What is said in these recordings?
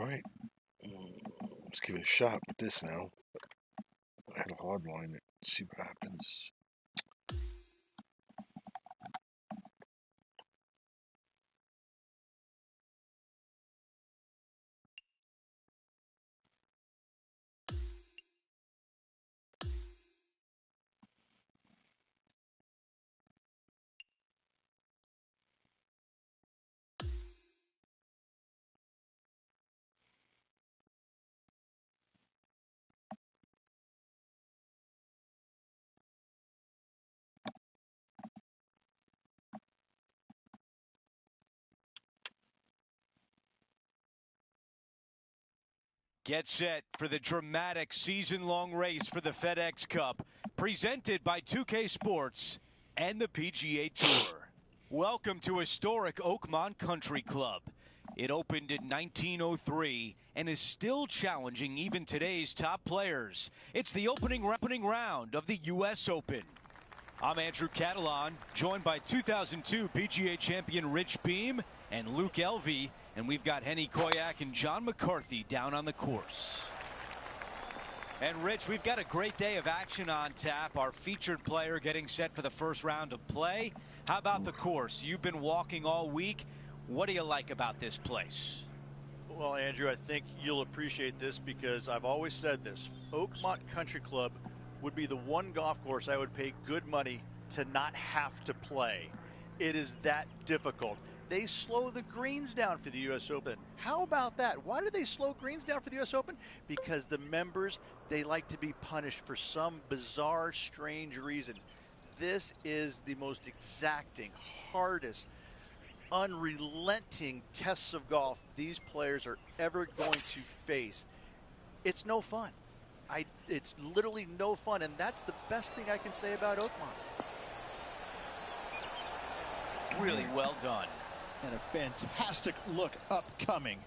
All right, let's give it a shot with this now. I had a hard line it. See what happens. Get set for the dramatic season-long race for the FedEx Cup, presented by 2K Sports and the PGA Tour. Welcome to historic Oakmont Country Club. It opened in 1903 and is still challenging even today's top players. It's the opening round of the U.S. Open. I'm Andrew Catalan, joined by 2002 PGA champion Rich Beem and Luke Elvey, and we've got Henny Koyak and John McCarthy down on the course. And Rich, we've got a great day of action on tap. Our featured player getting set for the first round of play. How about the course? You've been walking all week. What do you like about this place? Well, Andrew, I think you'll appreciate this because I've always said this. Oakmont Country Club would be the one golf course I would pay good money to not have to play. It is that difficult. They slow the greens down for the U.S. Open. How about that? Why do they slow greens down for the U.S. Open? Because the members, they like to be punished for some bizarre, strange reason. This is the most exacting, hardest, unrelenting tests of golf these players are ever going to face. It's no fun. It's literally no fun, and that's the best thing I can say about Oakmont. Really well done. And a fantastic look upcoming.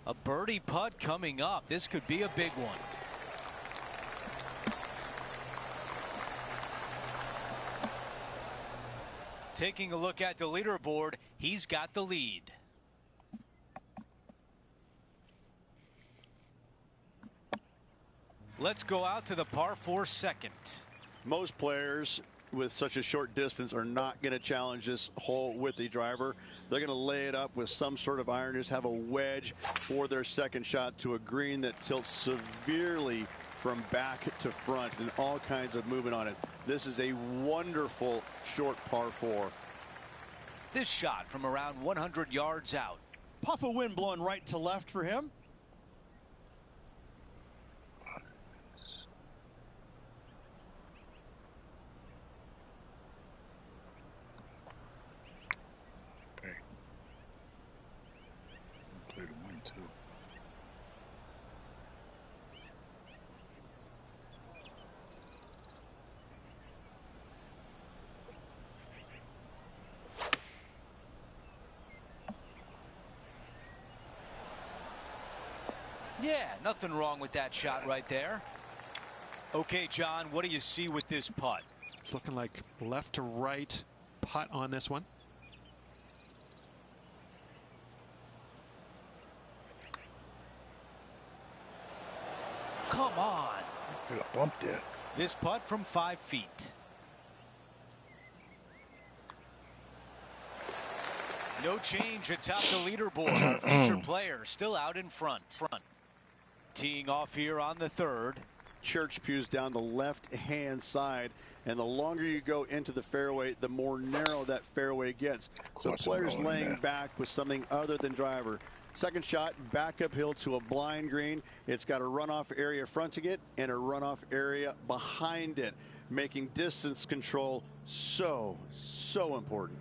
A birdie putt coming up. This could be a big one. Taking a look at the leaderboard, he's got the lead. Let's go out to the par 4 second. Most players with such a short distance are not going to challenge this hole with the driver. They're going to lay it up with some sort of iron, just have a wedge for their second shot to a green that tilts severely from back to front and all kinds of movement on it. This is a wonderful short par 4. This shot from around 100 yards out. Puff of wind blowing right to left for him. Yeah, nothing wrong with that shot right there. Okay, John, what do you see with this putt? It's looking like left to right putt on this one. Come on. A bump there. This putt from 5 feet. No change atop the leaderboard. Our featured player still out in front. Teeing off here on the third. Church pews down the left-hand side, and the longer you go into the fairway, the more narrow that fairway gets. So players laying back with something other than driver. Second shot, back uphill to a blind green. It's got a runoff area fronting it and a runoff area behind it, making distance control so important.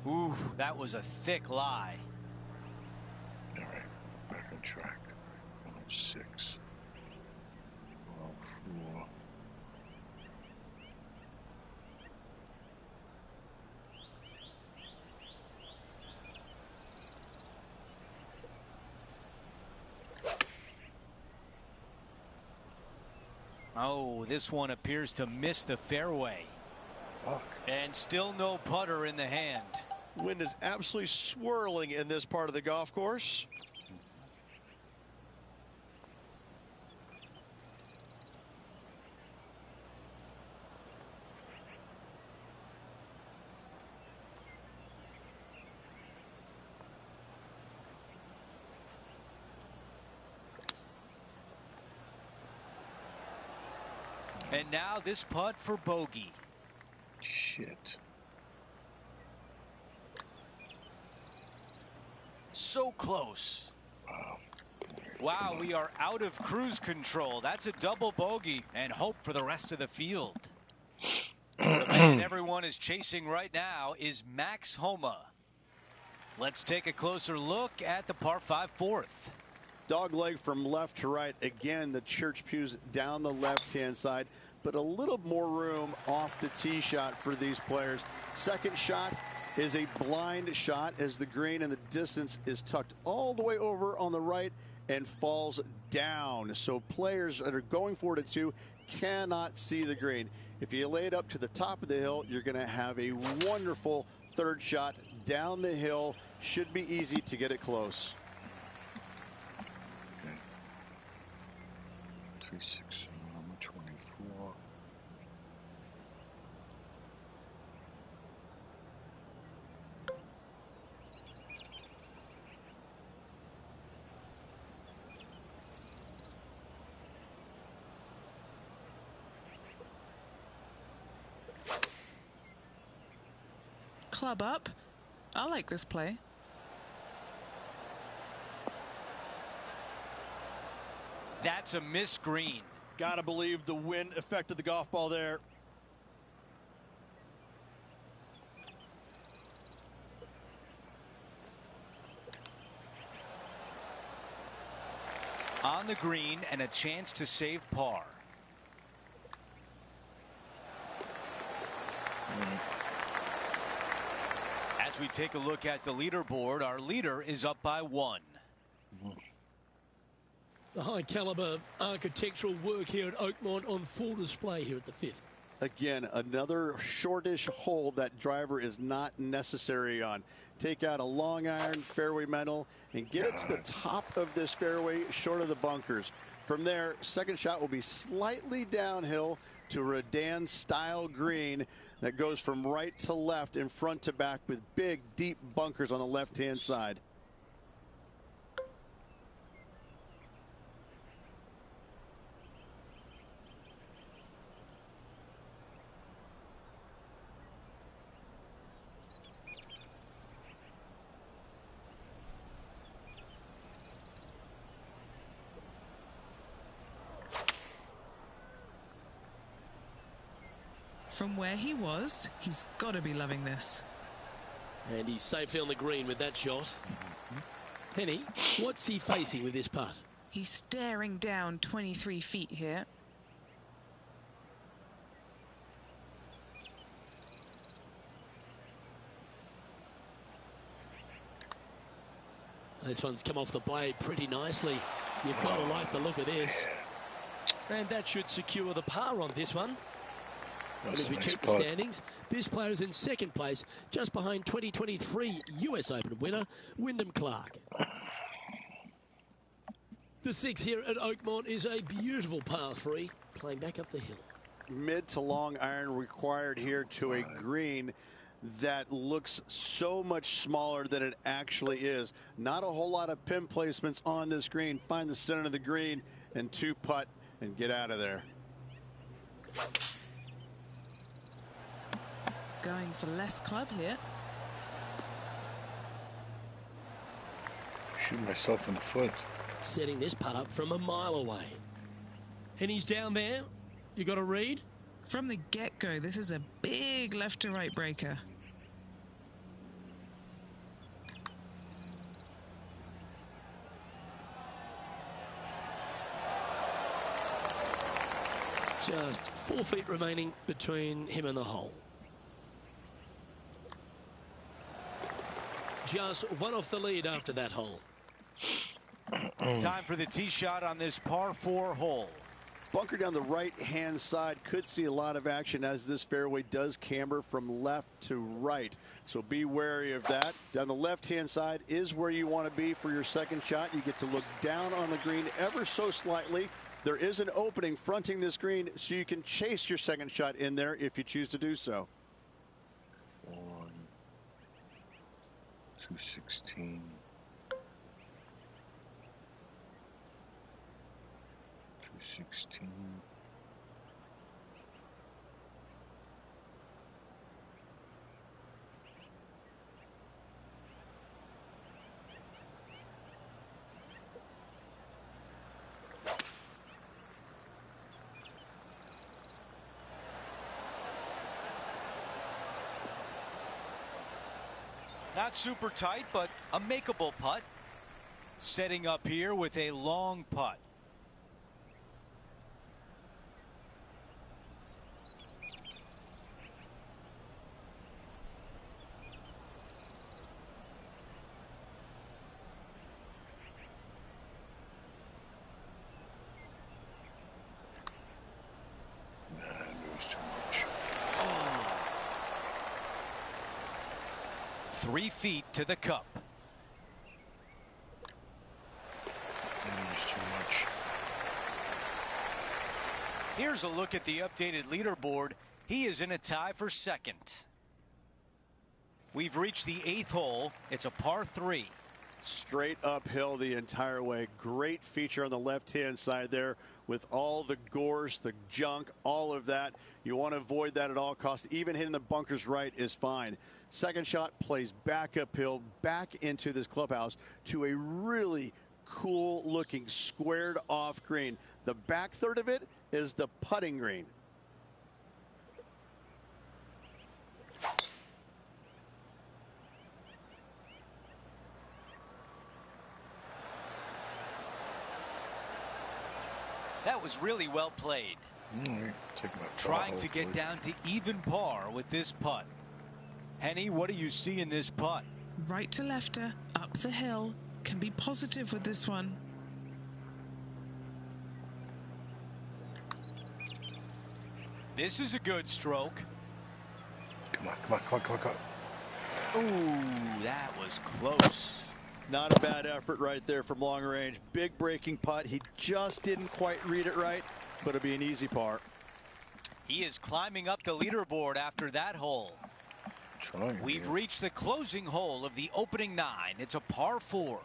Ooh, that was a thick lie. All right, back on track. 106. 104. Oh, this one appears to miss the fairway. Fuck. And still no putter in the hand. Wind is absolutely swirling in this part of the golf course. And now this putt for bogey. Shit. So close. Wow. Wow, we are out of cruise control. That's a double bogey and hope for the rest of the field. The man everyone is chasing right now is Max Homa. Let's take a closer look at the par 5 fourth. Dog leg from left to right. Again, the church pews down the left-hand side, but a little more room off the tee shot for these players. Second shot is a blind shot as the green and the distance is tucked all the way over on the right and falls down. So players that are going for it at 2 cannot see the green. If you lay it up to the top of the hill, you're going to have a wonderful third shot down the hill. Should be easy to get it close. 360, 24. Club up. I like this play. That's a missed green. Gotta believe the wind affected the golf ball there. On the green and a chance to save par. As we take a look at the leaderboard, our leader is up by 1. The high caliber architectural work here at Oakmont on full display here at the 5th. Again, another shortish hole that driver is not necessary on. Take out a long iron, fairway metal, and get it to the top of this fairway, short of the bunkers. From there, second shot will be slightly downhill to a Redan style green that goes from right to left and front to back with big, deep bunkers on the left-hand side. From where he was, he's got to be loving this. And he's safely on the green with that shot. Henny, what's he facing with this putt? He's staring down 23 feet here. This one's come off the blade pretty nicely. You've got to like the look of this. And that should secure the par on this one. And as we check the standings, this player is in second place, just behind 2023 US Open winner, Wyndham Clark. The 6 here at Oakmont is a beautiful par 3, playing back up the hill. Mid to long iron required here to a green that looks so much smaller than it actually is. Not a whole lot of pin placements on this green. Find the center of the green and 2 putt and get out of there. Going for less club here. Shoot myself in the foot. Setting this putt up from a mile away. And he's down there. You got a read? From the get-go, this is a big left to right breaker. Just 4 feet remaining between him and the hole. Just 1 off the lead after that hole. Time for the tee shot on this par 4 hole. Bunker down the right-hand side could see a lot of action as this fairway does camber from left to right. So be wary of that. Down the left-hand side is where you want to be for your second shot. You get to look down on the green ever so slightly. There is an opening fronting this green, so you can chase your second shot in there if you choose to do so. 216. 216. Not super tight, but a makeable putt. Setting up here with a long putt. Too much. 3 feet to the cup. Too much. Here's a look at the updated leaderboard. He is in a tie for second. We've reached the 8th hole. It's a par 3. Straight uphill the entire way. Great feature on the left-hand side there with all the gorse, the junk, all of that. You want to avoid that at all costs. Even hitting the bunkers right is fine. Second shot plays back uphill, back into this clubhouse to a really cool looking squared off green. The back third of it is the putting green. That was really well played. Trying to get down to even par with this putt. Henny, what do you see in this putt? Right to lefter, up the hill. Can be positive with this one. This is a good stroke. Come on, come on, come on, come on, come on. Ooh, that was close. Not a bad effort right there from long range. Big breaking putt. He just didn't quite read it right, but it'll be an easy par. He is climbing up the leaderboard after that hole. We've reached the closing hole of the opening 9. It's a par 4.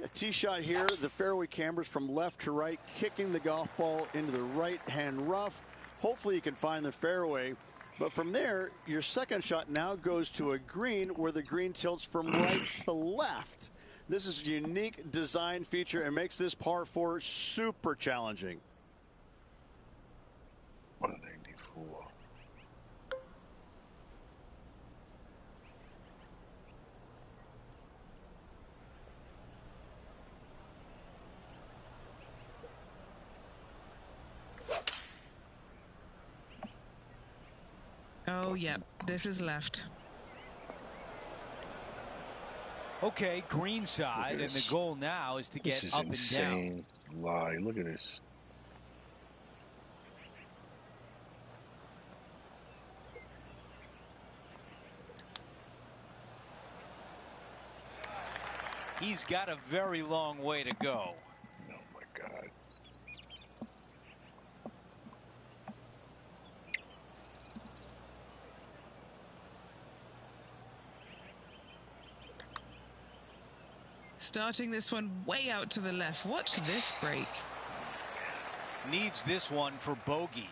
A tee shot here. The fairway cambers from left to right, kicking the golf ball into the right-hand rough. Hopefully you can find the fairway. But from there, your second shot now goes to a green where the green tilts from right to left. This is a unique design feature and makes this par 4 super challenging. 194. Oh, yeah, this is left. Okay, green side, and the goal now is to get up and down. This is insane. Lie. Look at this. He's got a very long way to go. Oh, my God. Starting this one way out to the left. Watch this break. Needs this one for bogey.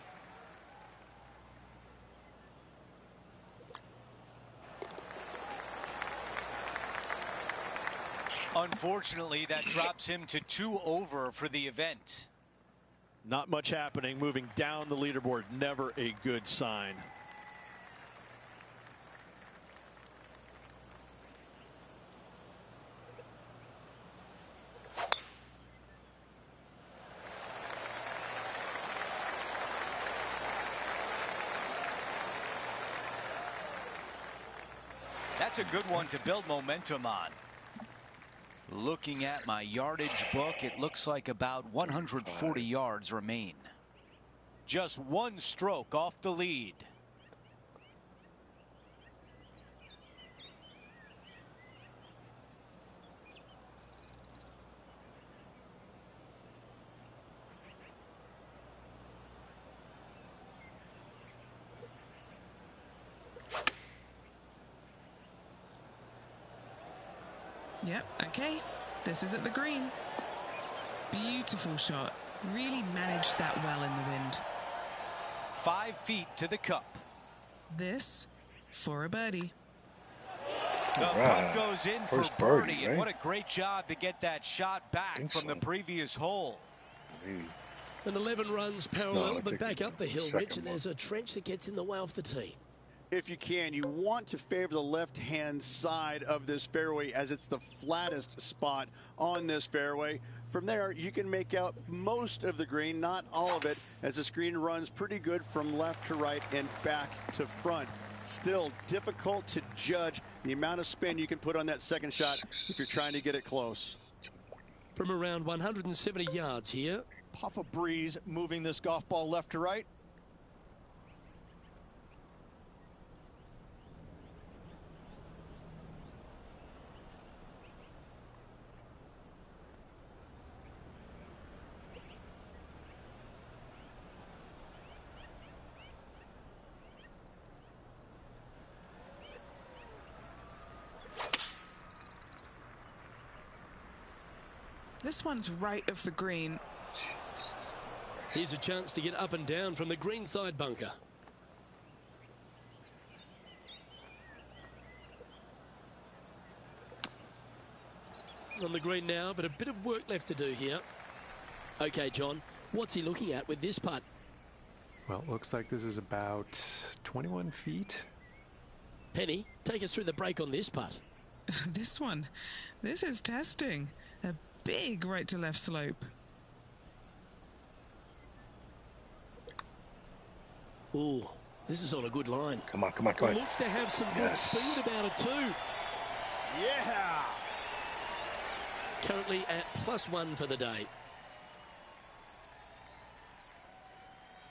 Unfortunately, that drops him to 2 over for the event. Not much happening. Moving down the leaderboard, never a good sign. That's a good one to build momentum on. Looking at my yardage book, it looks like about 140 yards remain. just one stroke off the lead. Yep, okay. This is at the green. Beautiful shot. Really managed that well in the wind. 5 feet to the cup. This for a birdie. The putt goes in for birdie, birdie, and what a great job to get that shot back from the previous hole. And 11 runs parallel, but back up the hill, Rich, and there's a trench that gets in the way off the tee. If you can, you want to favor the left-hand side of this fairway as it's the flattest spot on this fairway. From there, you can make out most of the green, not all of it, as the screen runs pretty good from left to right and back to front. Still difficult to judge the amount of spin you can put on that second shot if you're trying to get it close. From around 170 yards here. Puff of breeze moving this golf ball left to right. This one's right of the green. Here's a chance to get up and down from the greenside bunker. On the green now, but a bit of work left to do here. Okay, John, what's he looking at with this putt? Well, it looks like this is about 21 feet. Penny, take us through the break on this putt. This one. This is testing. A big right to left slope. Ooh, this is on a good line. Come on, come on, come on. Looks to have some good speed about it too. Yeah! Currently at +1 for the day.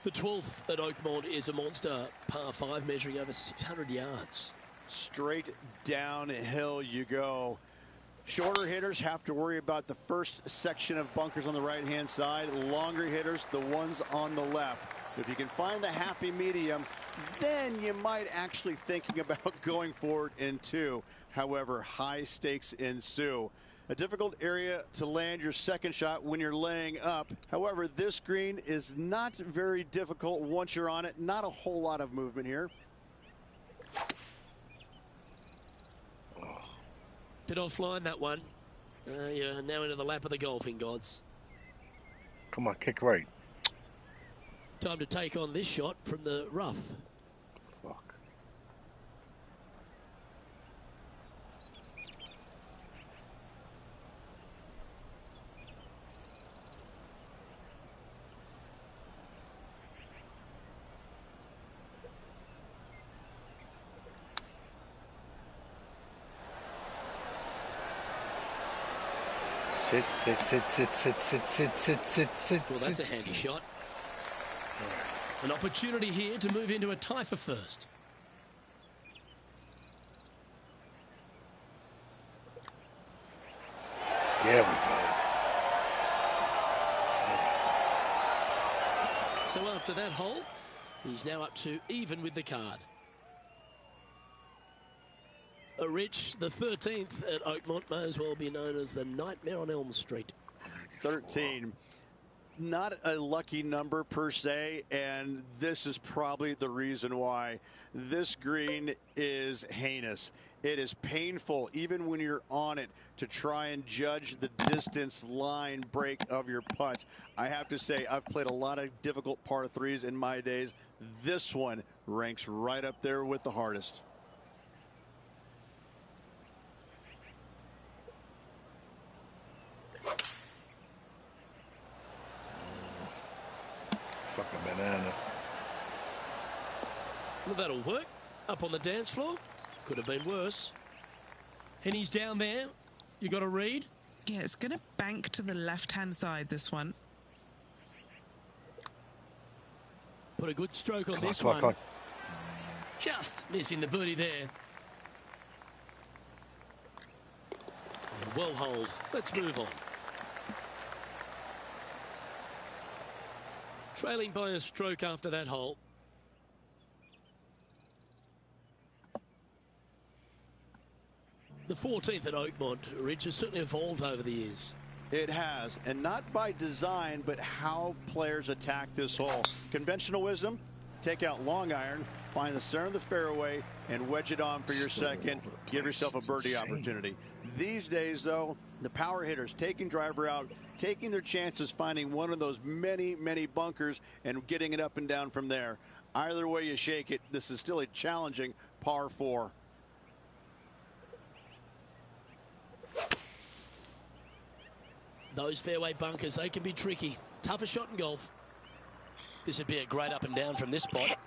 The 12th at Oakmont is a monster par 5 measuring over 600 yards. Straight downhill you go. Shorter hitters have to worry about the first section of bunkers on the right-hand side. Longer hitters, the ones on the left. If you can find the happy medium, then you might actually thinking about going forward in two. However, high stakes ensue. A difficult area to land your second shot when you're laying up. However, this green is not very difficult once you're on it. Not a whole lot of movement here. Bit offline, that one. You're now into the lap of the golfing gods. Come on, kick right. Time to take on this shot from the rough. Fuck. Sit, sit, sit, sit, sit, sit, sit, sit, sit, sit. Well, that's a handy shot. An opportunity here to move into a tie for first. There we go. So after that hole, he's now up to even with the card. Rich, the 13th at Oakmont may as well be known as the Nightmare on Elm Street. 13. Not a lucky number per se, and this is probably the reason why. This green is heinous. It is painful, even when you're on it, to try and judge the distance line break of your putts. I have to say, I've played a lot of difficult par threes in my days. This one ranks right up there with the hardest. Fucking banana. Well, that'll work. Up on the dance floor. Could have been worse. And he's down there. You got to read. Yeah, it's going to bank to the left-hand side, this one. put a good stroke on this one. Just missing the birdie there. And well hold. Let's move on. Trailing by a stroke after that hole. The 14th at Oakmont, Rich, has certainly evolved over the years. It has, and not by design, but how players attack this hole. Conventional wisdom, take out long iron, find the center of the fairway, and wedge it on for your second. Give yourself a birdie opportunity. These days, though, the power hitters taking driver out, taking their chances, finding one of those many, many bunkers, and getting it up and down from there. Either way you shake it, this is still a challenging par 4. Those fairway bunkers, they can be tricky. Tougher shot in golf. This would be a great up and down from this spot.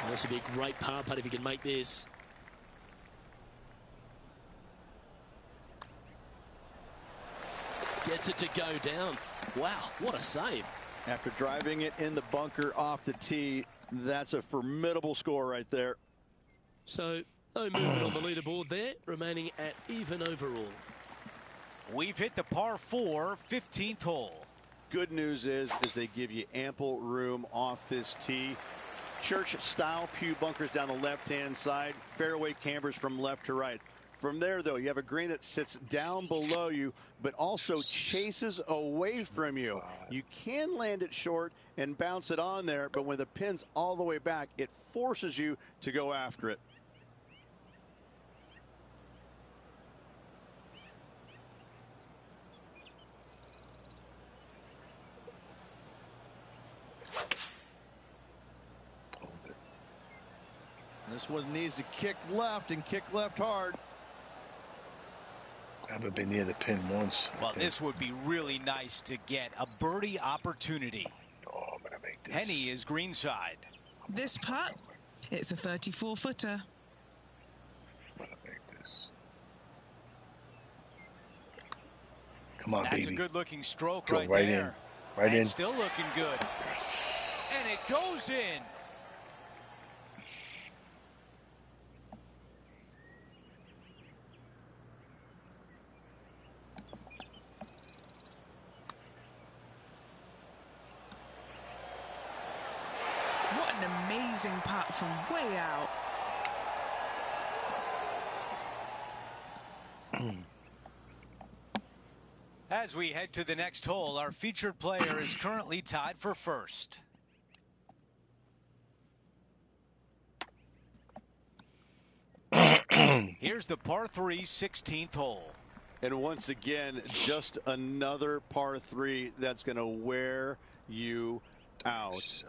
This would be a great par putt if he can make this. Gets it to go down. Wow, what a save. After driving it in the bunker off the tee, that's a formidable score right there. So, no movement on the leaderboard there, remaining at even overall. We've hit the par 4, 15th hole. Good news is they give you ample room off this tee. Church-style pew bunkers down the left-hand side, fairway cambers from left to right. From there, though, you have a green that sits down below you, but also chases away from you. You can land it short and bounce it on there, but when the pin's all the way back, it forces you to go after it. This one needs to kick left and kick left hard. I haven't been near the pin once. Well, this would be really nice to get a birdie opportunity. Oh, I'm gonna make this. Henny is greenside. This putt, it's a 34-footer. I'm gonna make this. Come on, That's baby. a good-looking stroke Go right right there. in. Right and in. Still looking good. Yes. And it goes in. What an amazing putt from way out. As we head to the next hole, our featured player is currently tied for first. Here's the par 3, 16th hole. And once again, just another par 3 that's going to wear you out.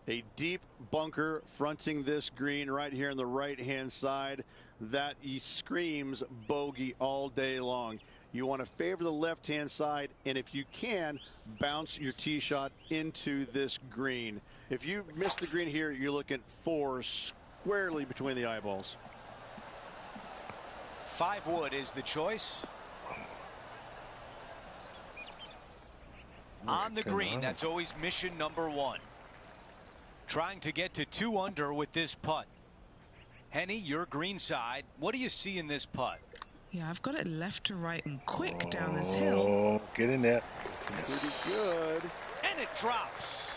A deep bunker fronting this green right here on the right-hand side that screams bogey all day long. You want to favor the left-hand side, and if you can, bounce your tee shot into this green. If you miss the green here, you're looking 4 squarely between the eyeballs. 5 wood is the choice. On the green, that's always mission number 1. Trying to get to 2 under with this putt. Henny, your green side. What do you see in this putt? Yeah, I've got it left to right and quick down this hill. Oh, get in there. Yes. Pretty good. And it drops.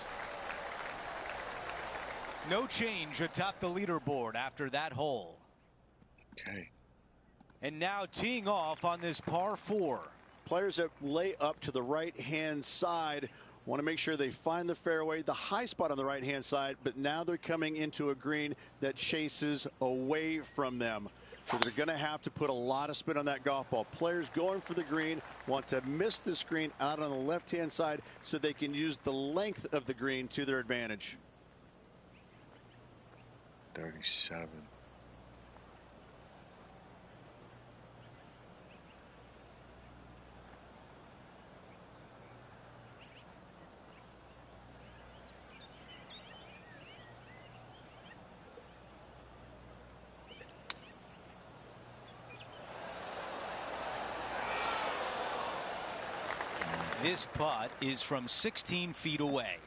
No change atop the leaderboard after that hole. Okay. And now teeing off on this par 4. Players that lay up to the right-hand side want to make sure they find the fairway, the high spot on the right-hand side, but now they're coming into a green that chases away from them. So they're going to have to put a lot of spin on that golf ball. Players going for the green want to miss the screen out on the left-hand side so they can use the length of the green to their advantage. 37. This putt is from 16 feet away.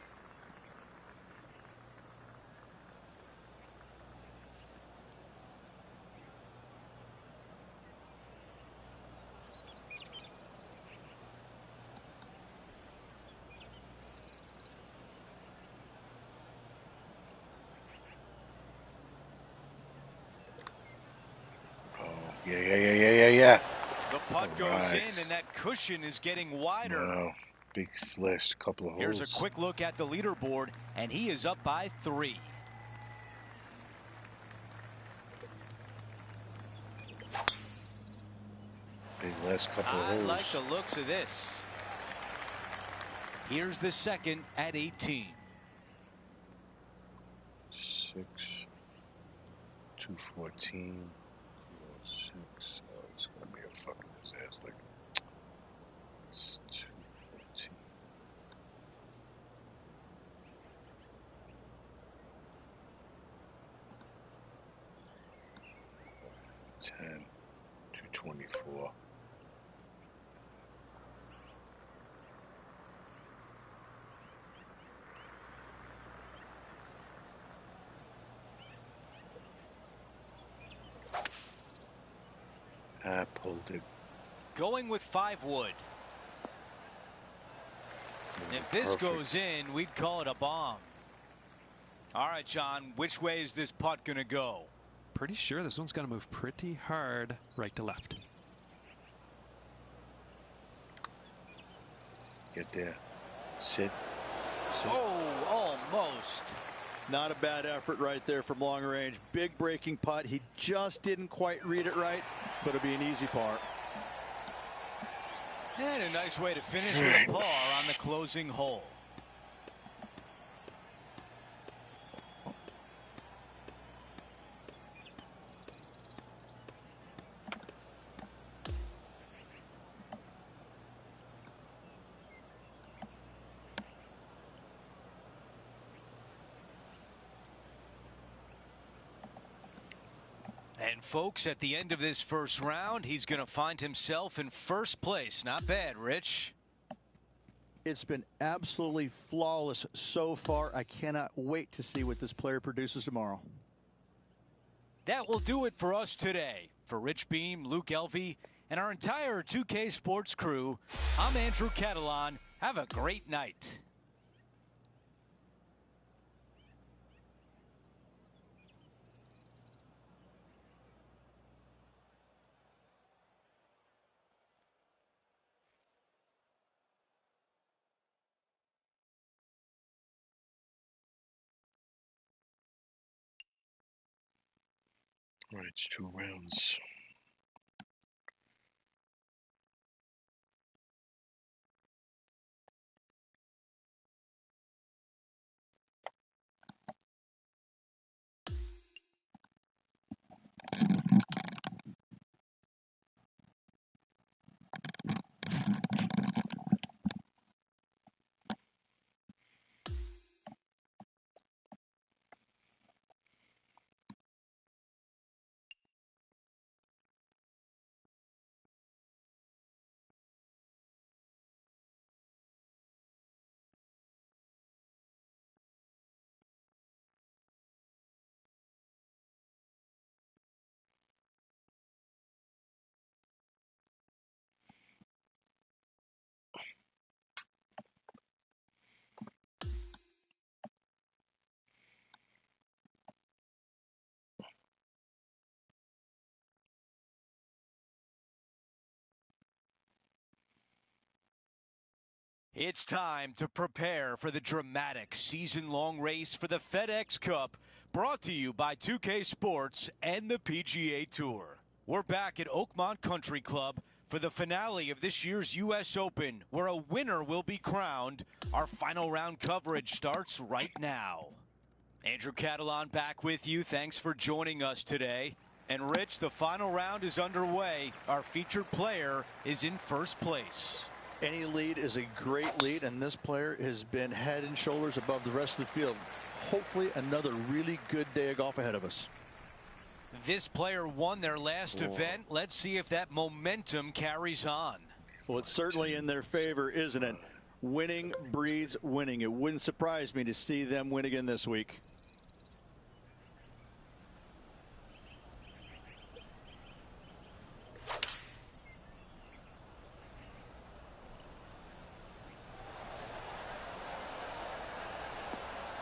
Oh, yeah. The putt goes in, and that cushion is getting wider. No, big last couple of holes. Here's a quick look at the leaderboard, and he is up by 3. Big last couple of holes. I like the looks of this. Here's the second at 18. 6, 214, 6. Oh, it's gonna be a fucking disaster. It's 214. 10, 224. I pulled it. Going with 5 wood. If this goes in, we'd call it a bomb. All right, John, which way is this putt going to go? Pretty sure this one's going to move pretty hard right to left. Get there. Sit. Oh, almost. Not a bad effort right there from long range. Big breaking putt. He just didn't quite read it right, but it'll be an easy par. And a nice way to finish with a par on the closing hole. And folks, at the end of this first round, he's going to find himself in first place. Not bad, Rich. It's been absolutely flawless so far. I cannot wait to see what this player produces tomorrow. That will do it for us today. For Rich Beam, Luke Elvey, and our entire 2K Sports crew, I'm Andrew Catalan. Have a great night. All right, it's 2 rounds. It's time to prepare for the dramatic season-long race for the FedEx Cup, brought to you by 2K Sports and the PGA Tour. We're back at Oakmont Country Club for the finale of this year's U.S. Open, where a winner will be crowned. Our final round coverage starts right now. Andrew Catalan back with you. Thanks for joining us today. And Rich, the final round is underway. Our featured player is in first place. Any lead is a great lead, and this player has been head and shoulders above the rest of the field. Hopefully another really good day of golf ahead of us. This player won their last event. Let's see if that momentum carries on. Well, it's certainly in their favor, isn't it? Winning breeds winning. It wouldn't surprise me to see them win again this week.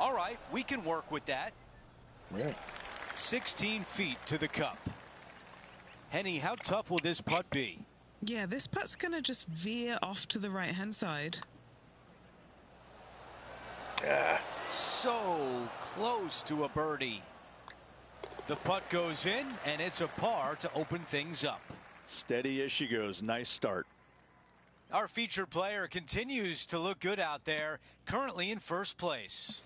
All right, we can work with that. Yeah. 16 feet to the cup. Henny, how tough will this putt be? Yeah, this putt's going to just veer off to the right-hand side. Yeah. So close to a birdie. The putt goes in, and it's a par to open things up. Steady as she goes. Nice start. Our featured player continues to look good out there, currently in first place.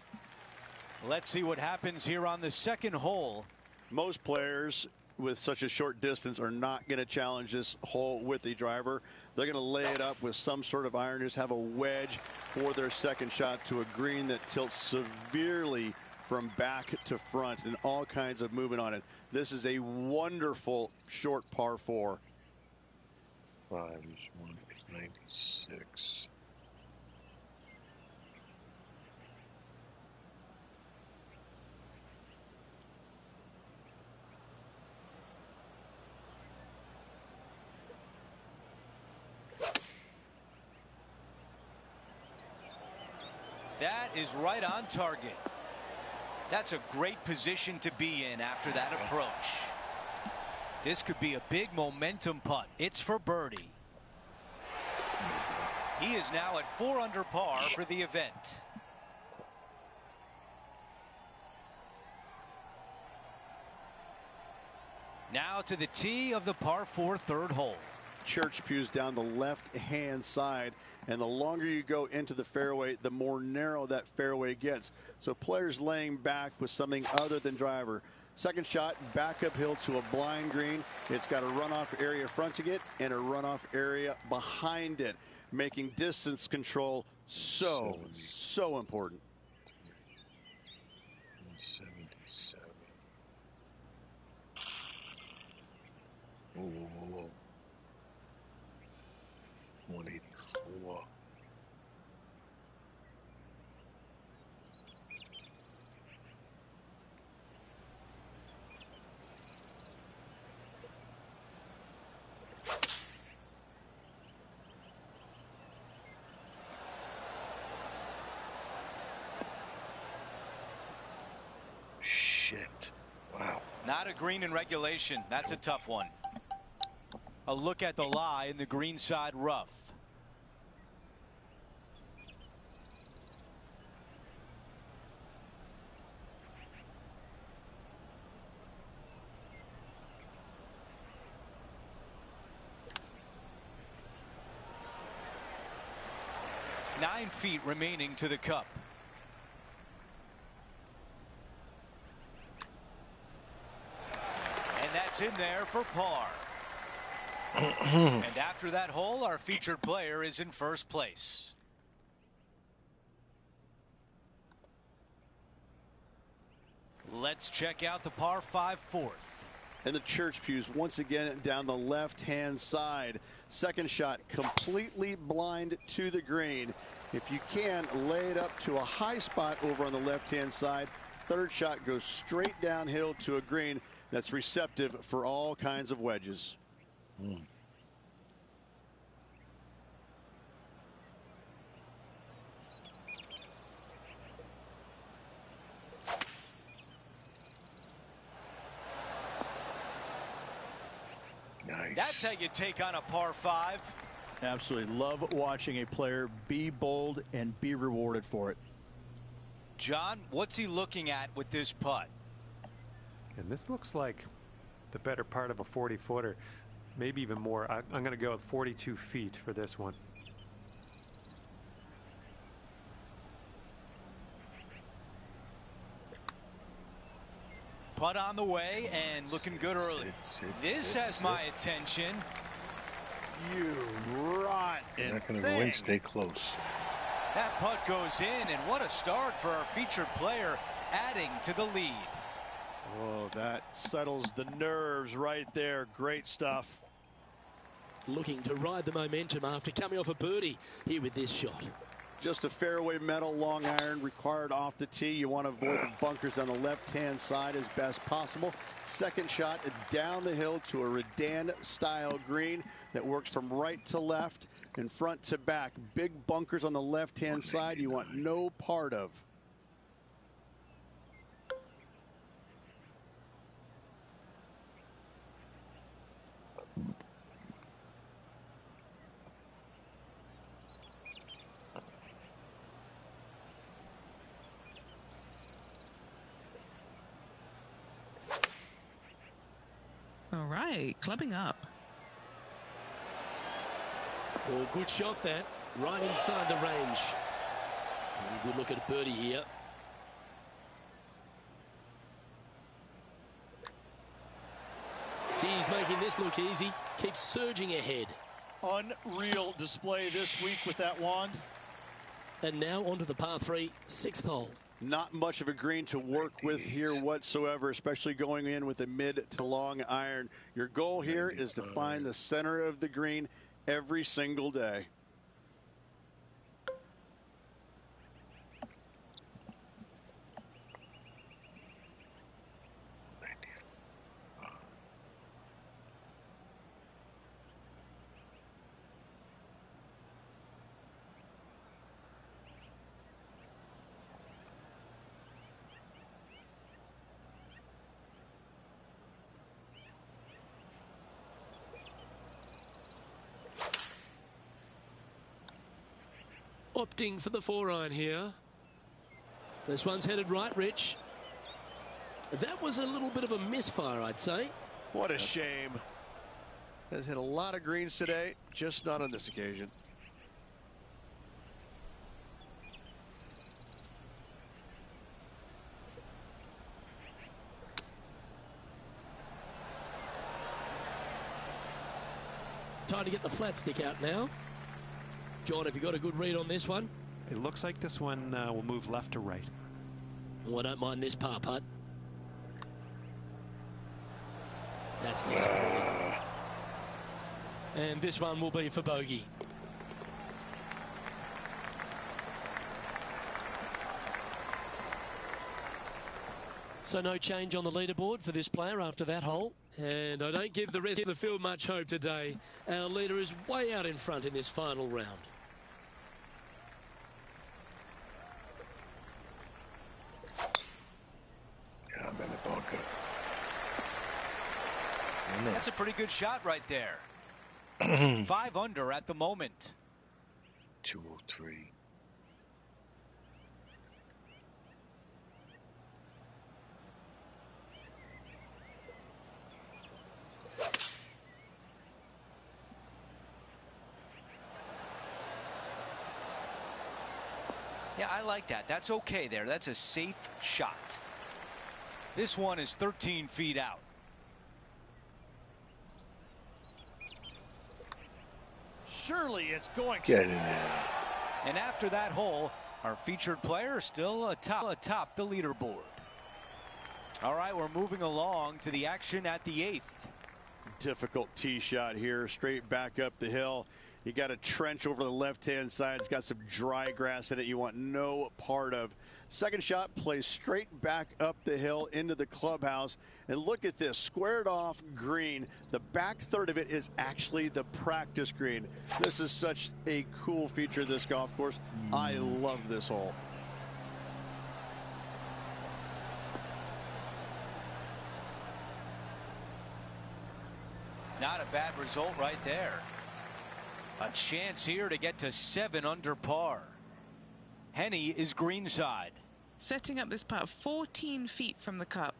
Let's see what happens here on the second hole. Most players with such a short distance are not going to challenge this hole with the driver. They're going to lay it up with some sort of iron, just have a wedge for their second shot to a green that tilts severely from back to front and all kinds of movement on it. This is a wonderful short par 4. 5 is 196. That is right on target. That's a great position to be in after that approach. This could be a big momentum putt. It's for birdie. He is now at 4 under par for the event. Now to the tee of the par 4 third hole. Church pews down the left-hand side, and the longer you go into the fairway, the more narrow that fairway gets. So players laying back with something other than driver. Second shot back uphill to a blind green. It's got a runoff area fronting it and a runoff area behind it, making distance control so important. 177. Whoa, whoa, whoa, whoa. 184. Shit. Wow. Not a green in regulation. That's a tough one. A look at the lie in the green side rough. Nine feet remaining to the cup. And that's in there for par. And after that hole, our featured player is in first place. Let's check out the par 5 fourth. And the church pews once again down the left-hand side. Second shot completely blind to the green. If you can, lay it up to a high spot over on the left-hand side. Third shot goes straight downhill to a green that's receptive for all kinds of wedges. Nice. That's how you take on a par 5. Absolutely love watching a player be bold and be rewarded for it. John, what's he looking at with this putt? And this looks like the better part of a 40-footer, maybe even more. I'm going to go with 42 feet for this one. Putt on the way and looking good early. This has my attention. You rotten You're not going to go in, stay close. That putt goes in, and what a start for our featured player, adding to the lead. Oh, that settles the nerves right there. Great stuff. Looking to ride the momentum after coming off a birdie here with this shot. Just a fairway metal long iron required off the tee. You want to avoid the bunkers on the left-hand side as best possible. Second shot down the hill to a Redan-style green that works from right to left and front to back. Big bunkers on the left-hand side you want no part of. All right, clubbing up. Oh, good shot that. Right inside the range. Good look at a birdie here. He's making this look easy. Keeps surging ahead. Unreal display this week with that wand. And now onto the par 3, 6th hole. Not much of a green to work with here whatsoever, especially going in with a mid to long iron. Your goal here is to find the center of the green every single day. Opting for the 4-iron here. This one's headed right, Rich. That was a little bit of a misfire, I'd say. What a shame. Has hit a lot of greens today, just not on this occasion. Time to get the flat stick out now. John, have you got a good read on this one? It looks like this one will move left to right. Oh, I don't mind this par putt. That's disappointing. And this one will be for bogey. So no change on the leaderboard for this player after that hole. And I don't give the rest of the field much hope today. Our leader is way out in front in this final round. Yeah, I'm in the bunker. That's a pretty good shot right there. 5 under at the moment. 203. Yeah, I like that. That's okay there. That's a safe shot. This one is 13 feet out. Surely it's going to. Get in there. And after that hole, our featured player is still atop the leaderboard. All right, we're moving along to the action at the 8th. Difficult tee shot here, straight back up the hill. You got a trench over the left-hand side. It's got some dry grass in it you want no part of. Second shot plays straight back up the hill into the clubhouse. And look at this, squared off green. The back third of it is actually the practice green. This is such a cool feature of this golf course. I love this hole. Not a bad result right there. A chance here to get to 7 under par. Henny is greenside. Setting up this putt 14 feet from the cup.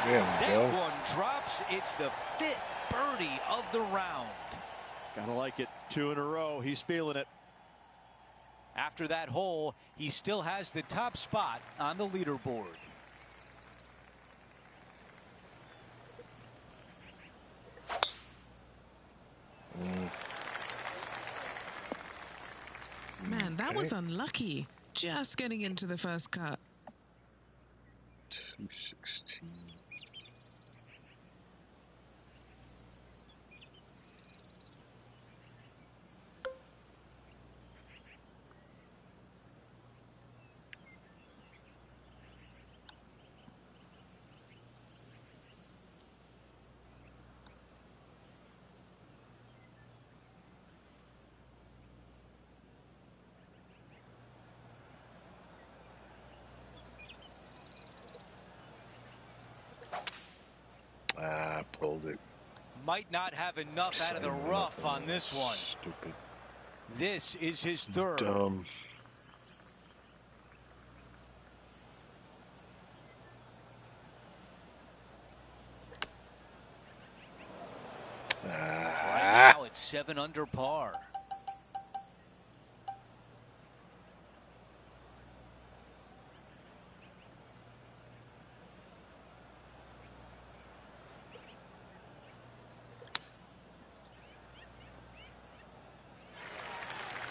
That one drops. It's the 5th birdie of the round. Gotta like it. 2 in a row. He's feeling it. After that hole, he still has the top spot on the leaderboard. Man, that was unlucky. Just getting into the first cut. 216. Pulled it. Might not have enough out of the rough on this one. Stupid. This is his 3rd. Dumb. Right now it's 7 under par.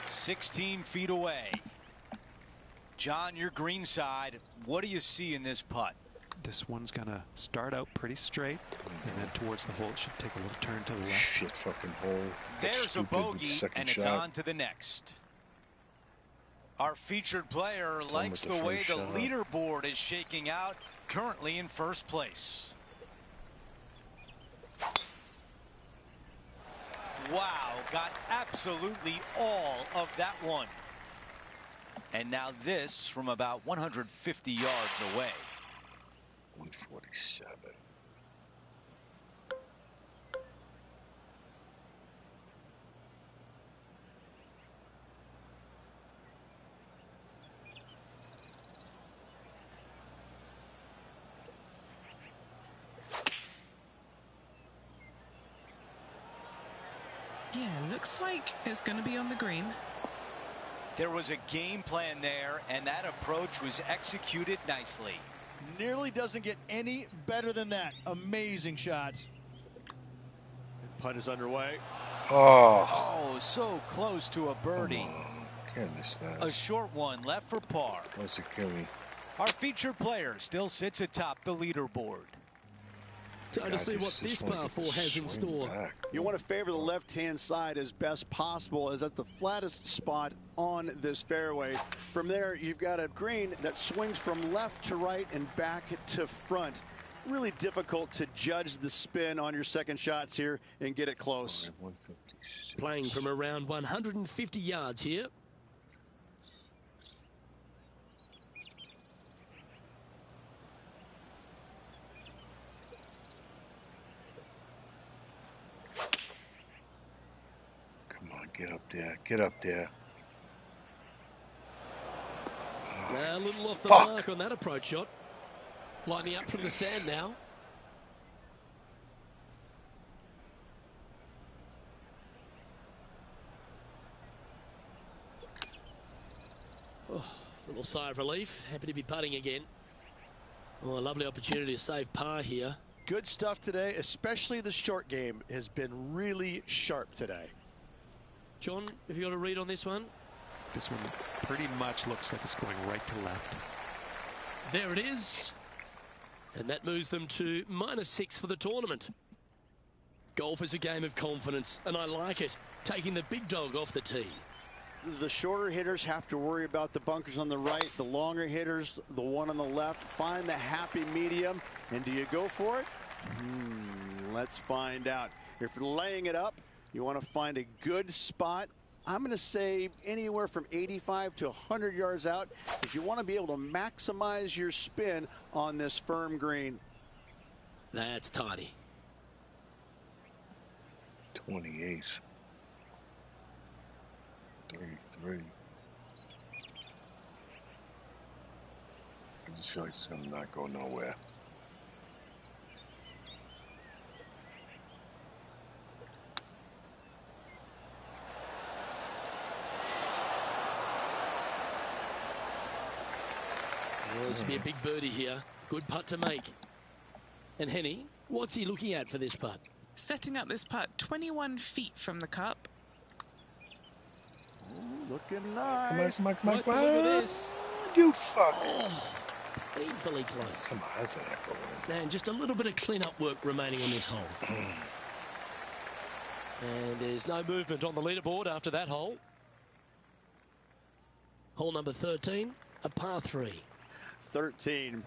$16 feet away. John, your green side, what do you see in this putt? This one's going to start out pretty straight, and then towards the hole, it should take a little turn to the left. Shit fucking hole. There's a bogey, and it's on to the next. Our featured player likes the way the leaderboard is shaking out, currently in first place. Wow, got absolutely all of that one. And now this from about 150 yards away. 147. Yeah, looks like it's going to be on the green. There was a game plan there, and that approach was executed nicely. Nearly doesn't get any better than that. Amazing shot. Putt is underway. Oh, so close to a birdie. Can't miss that. A short one left for par. What's it kill me? Our featured player still sits atop the leaderboard. Time to see what this par 4 has in store. You want to favor the left-hand side as best possible, as at the flattest spot on this fairway. From there, you've got a green that swings from left to right and back to front. Really difficult to judge the spin on your second shots here and get it close. Playing from around 150 yards here. Get up there. Get up there. A little off the mark on that approach shot. Lining up from the sand now. Oh, little sigh of relief. Happy to be putting again. Oh, a lovely opportunity to save par here. Good stuff today, especially the short game has been really sharp today. John, have you got a read on this one? This one pretty much looks like it's going right to left. There it is. And that moves them to -6 for the tournament. Golf is a game of confidence, and I like it. Taking the big dog off the tee. The shorter hitters have to worry about the bunkers on the right. The longer hitters, the one on the left, find the happy medium. And do you go for it? Let's find out. If you're laying it up, you want to find a good spot. I'm going to say anywhere from 85 to 100 yards out if you want to be able to maximize your spin on this firm green. That's tidy. 28. 33. I just feel like it's going to not go nowhere. This will be a big birdie here. Good putt to make. And Henny, what's he looking at for this putt? Setting up this putt 21 feet from the cup. Ooh, looking nice. Come on. Look at this. You fuck. Oh, painfully close. Come on, that's an echo. And just a little bit of clean-up work remaining on this hole. And there's no movement on the leaderboard after that hole. Hole number 13, a par 3. 13.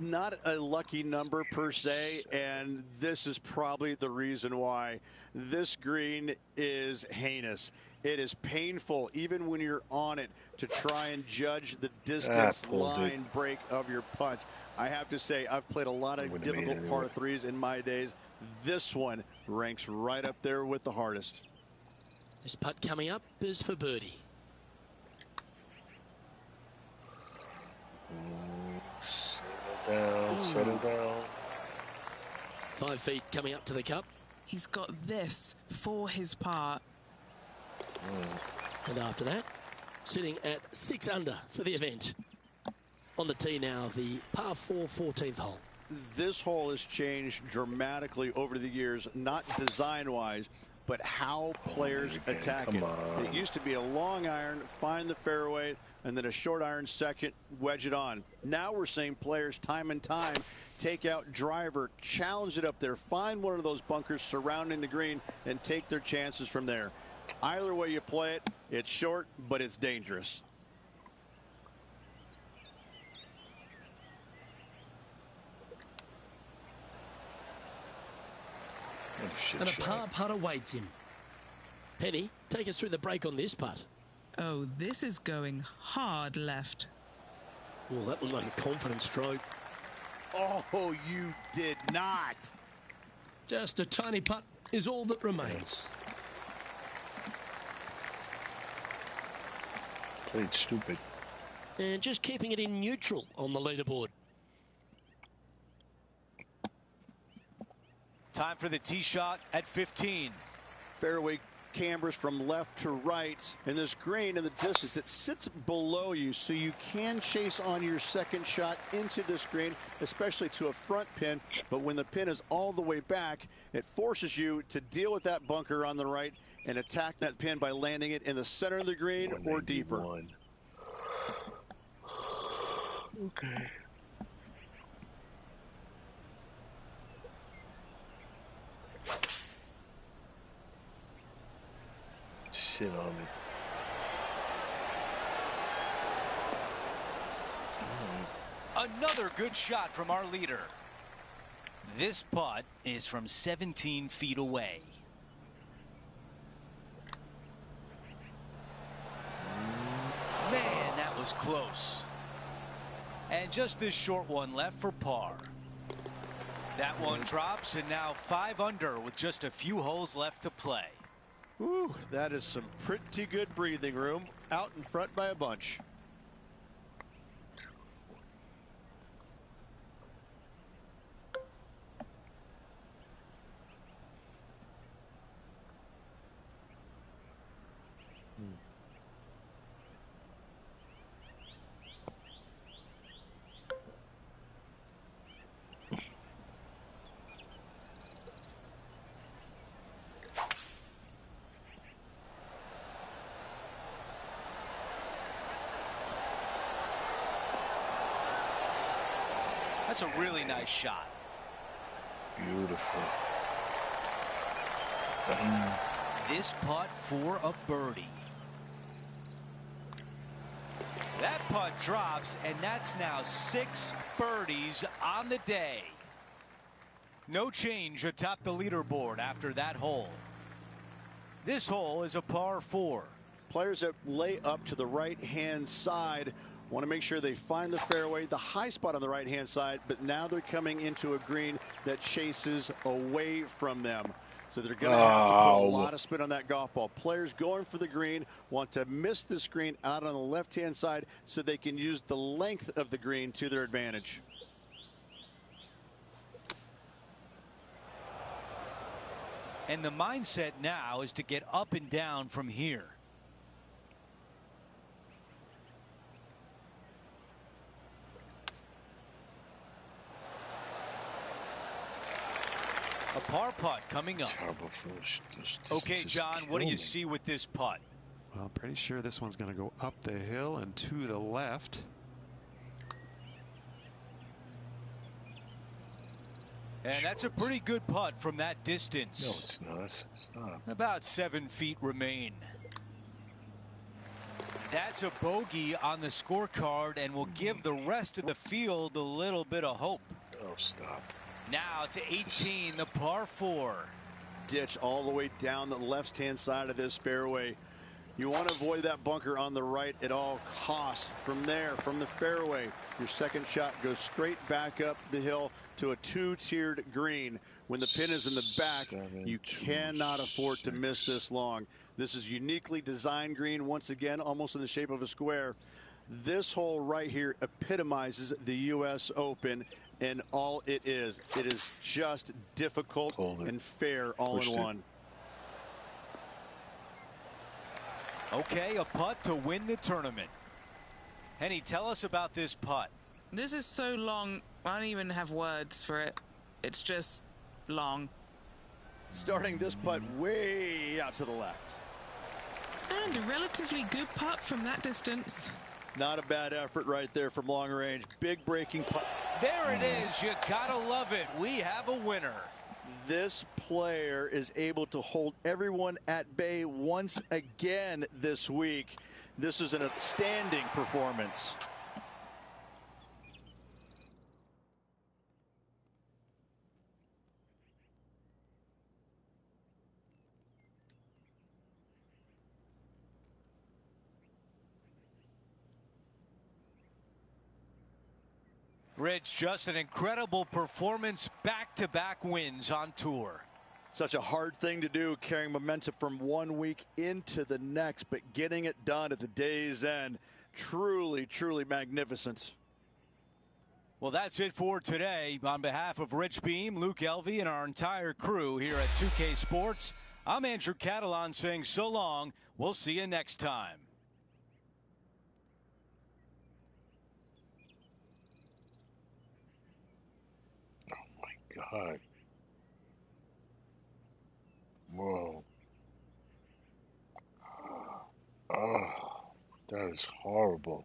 Not a lucky number per se, and this is probably the reason why. This green is heinous. It is painful, even when you're on it, to try and judge the distance line break of your putts. I have to say, I've played a lot of difficult par 3s in my days. This one ranks right up there with the hardest. This putt coming up is for birdie. Settle down. 5 feet coming up to the cup. He's got this for his par. And after that, sitting at 6 under for the event. On the tee now, the par 4 14th hole. This hole has changed dramatically over the years, not design-wise, but how players attack it. It used to be a long iron, find the fairway, and then a short iron second, wedge it on. Now we're seeing players time and time take out driver, challenge it up there, find one of those bunkers surrounding the green, and take their chances from there. Either way you play it, it's short, but it's dangerous. And a par putt awaits him. Penny, take us through the break on this putt. Oh, this is going hard left. Well, that looked like a confident stroke. Oh, you did not. Just a tiny putt is all that remains. Played stupid. And just keeping it in neutral on the leaderboard. Time for the tee shot at 15. Fairway cambers from left to right, and this green in the distance, it sits below you, so you can chase on your second shot into this green, especially to a front pin. But when the pin is all the way back, it forces you to deal with that bunker on the right and attack that pin by landing it in the center of the green or deeper. Okay. Sit on it. Another good shot from our leader. This putt is from 17 feet away. Man, that was close. And just this short one left for par. That one drops, and now 5 under with just a few holes left to play. Ooh, that is some pretty good breathing room out in front by a bunch. That's a really nice shot. Beautiful. This putt for a birdie. That putt drops, and that's now 6 birdies on the day. No change atop the leaderboard after that hole. This hole is a par 4. Players that lay up to the right-hand side want to make sure they find the fairway, the high spot on the right-hand side, but now they're coming into a green that chases away from them. So they're going to have to put a lot of spin on that golf ball. Players going for the green want to miss this green out on the left-hand side so they can use the length of the green to their advantage. And the mindset now is to get up and down from here. par putt coming up. Terrible finish. Okay, John, what do you see with this putt? Well, I'm pretty sure this one's going to go up the hill and to the left. And that's a pretty good putt from that distance. No, it's not. It's not. About 7 feet remain. That's a bogey on the scorecard and will give the rest of the field a little bit of hope. Oh, stop. Now to 18, the par 4. Ditch all the way down the left-hand side of this fairway. You want to avoid that bunker on the right at all costs. From there, from the fairway, your second shot goes straight back up the hill to a 2-tiered green. When the pin is in the back, you cannot afford to miss this long. This is uniquely designed green, once again, almost in the shape of a square. This hole right here epitomizes the U.S. Open and all it is. It is just difficult and fair all in one. Okay, a putt to win the tournament. Henny, tell us about this putt. This is so long, I don't even have words for it. It's just long. Starting this putt way out to the left. And a relatively good putt from that distance. Not a bad effort right there from long range. Big breaking putt. There it is. You gotta love it. We have a winner. This player is able to hold everyone at bay once again this week. This is an outstanding performance. Rich, just an incredible performance, back-to-back wins on tour. Such a hard thing to do, carrying momentum from one week into the next, but getting it done at the day's end, truly, truly magnificent. Well, that's it for today. On behalf of Rich Beam, Luke Elvey, and our entire crew here at 2K Sports, I'm Andrew Catalan saying so long. We'll see you next time. God. Whoa. Oh, that is horrible.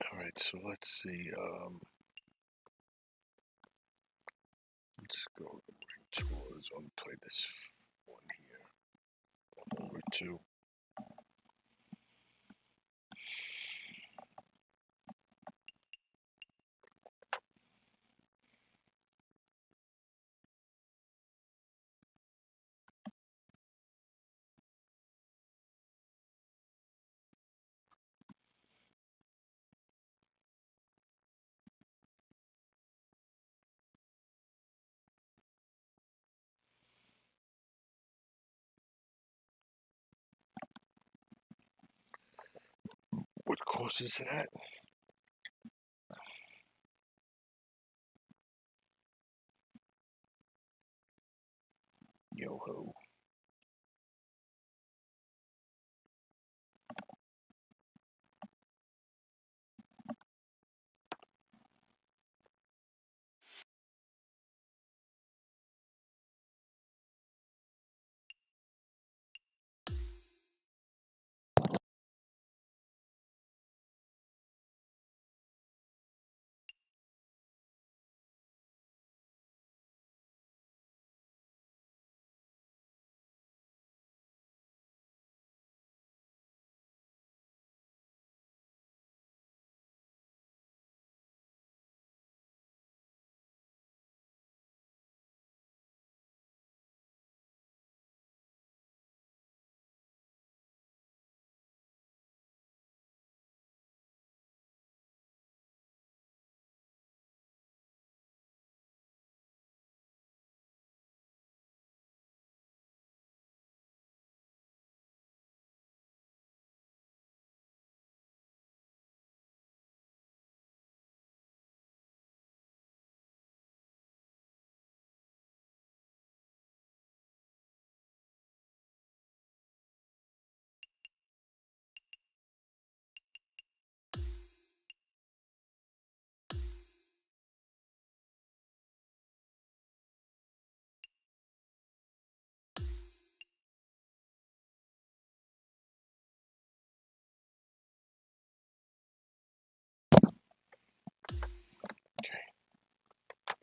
All right, so let's see. Let's go to the ring tours. I'll play this one here. Number 2. What course is it at? Yoho.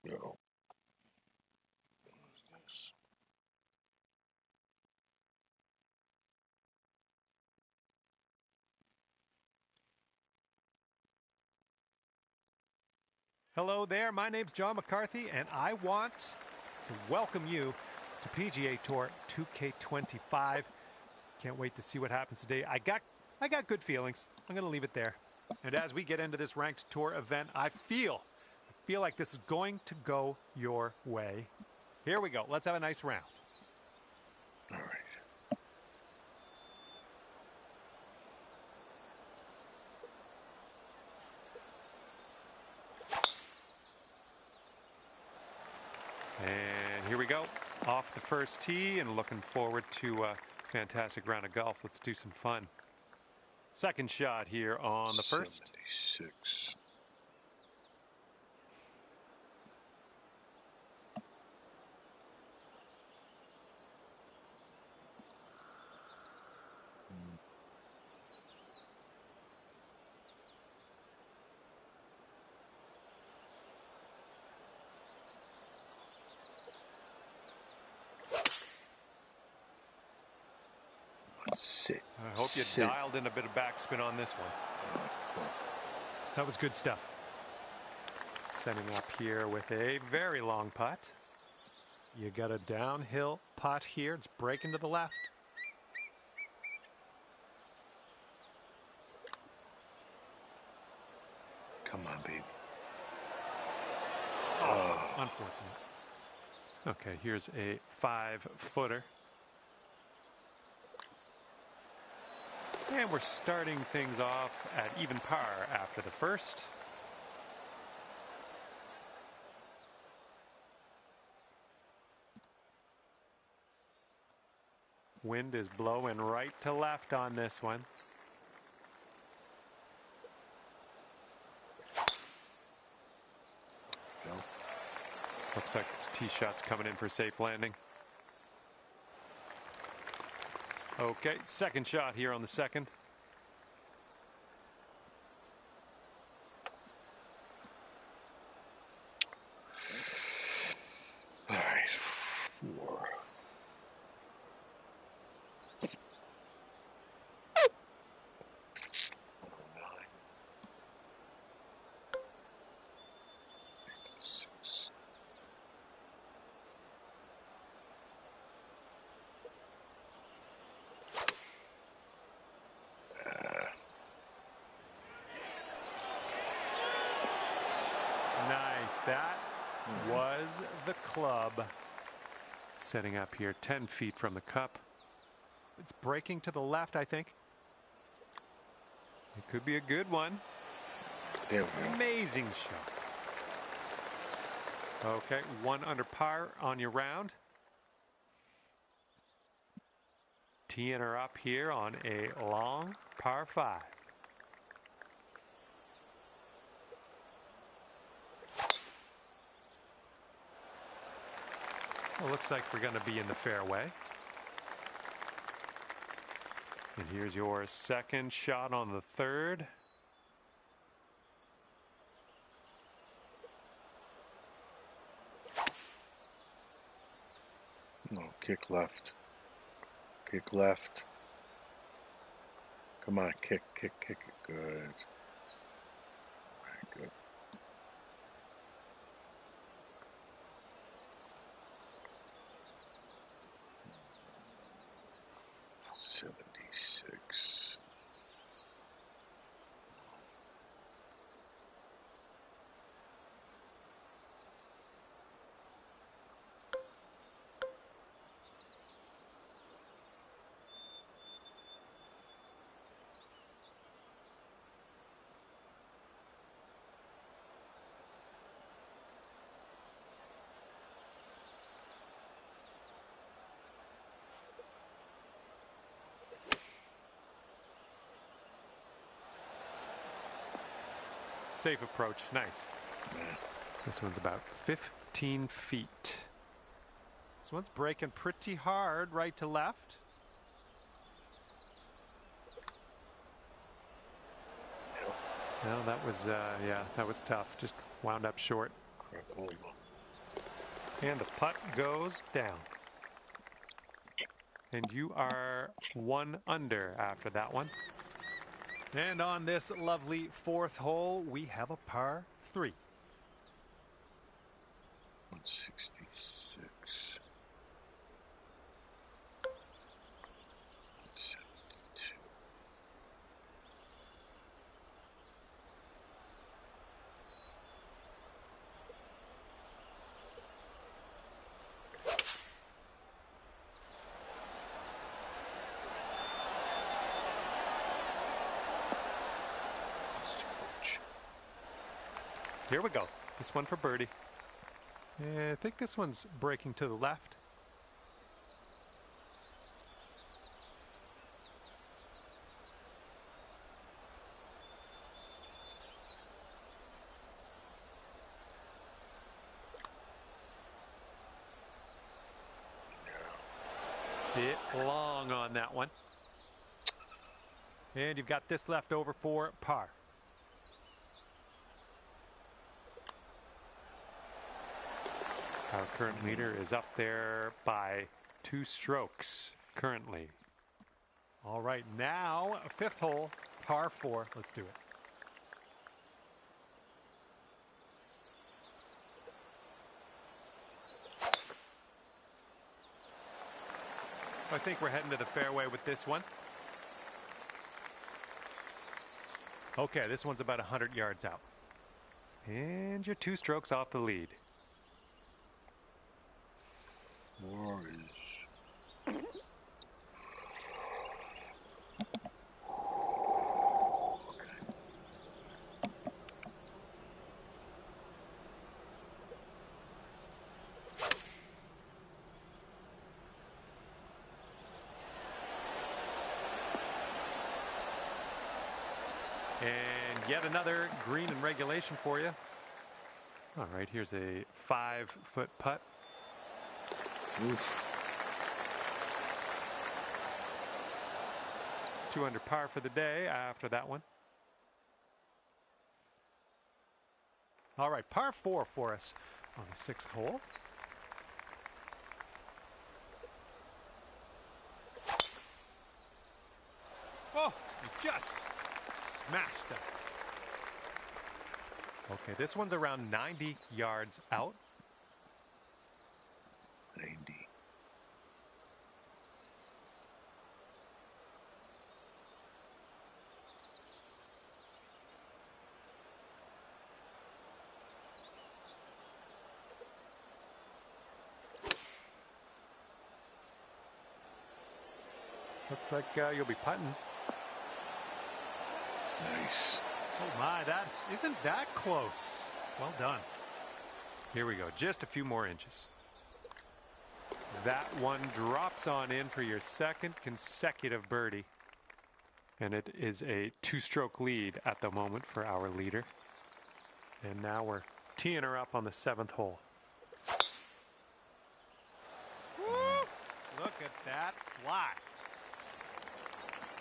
Yo. What's this? Hello there, my name's John McCarthy, and I want to welcome you to PGA Tour 2K25. Can't wait to see what happens today. I got good feelings. I'm going to leave it there. And as we get into this ranked tour event, I feel like this is going to go your way. Here we go. Let's have a nice round. All right. And here we go. Off the first tee and looking forward to a fantastic round of golf. Let's do some fun. Second shot here on the first. 76. Sit. I hope you dialed in a bit of backspin on this one. That was good stuff. Setting up here with a very long putt. You got a downhill putt here. It's breaking to the left. Come on, baby. Oh, unfortunate. Okay, here's a 5-footer. And we're starting things off at even par after the first. Wind is blowing right to left on this one. Go. Looks like this tee shot's coming in for a safe landing. Okay, second shot here on the second. That was the club. Setting up here 10 feet from the cup. It's breaking to the left, I think. It could be a good one. There we go. Amazing shot. Okay, 1 under par on your round. Teeing her up here on a long par 5. Well, looks like we're going to be in the fairway. And here's your second shot on the third. No, kick left. Kick left. Come on, kick it. Good. Alright, good. $76. Safe approach. Nice. Yeah. This one's about 15 feet. This one's breaking pretty hard right to left. No, that was, yeah, that was tough. Just wound up short. And the putt goes down. And you are 1 under after that one. And on this lovely 4th hole, we have a par 3. 166. 172. Here we go. This one for birdie. I think this one's breaking to the left. Hit long on that one. And you've got this left over for par. Our current leader is up there by 2 strokes currently. All right, now 5th hole, par 4. Let's do it. I think we're heading to the fairway with this one. Okay, this one's about 100 yards out. And you're 2 strokes off the lead. And yet another green in regulation for you. All right, here's a 5-foot putt. Oof. 2 under par for the day after that one. All right, par 4 for us on the 6th hole. Oh, you just smashed that. Okay, this one's around 90 yards out. 90. Looks like you'll be putting. Nice. Oh my, isn't that close? Well done. Here we go, just a few more inches. That one drops on in for your second consecutive birdie. And it is a 2-stroke lead at the moment for our leader. And now we're teeing her up on the 7th hole. Woo! Look at that fly.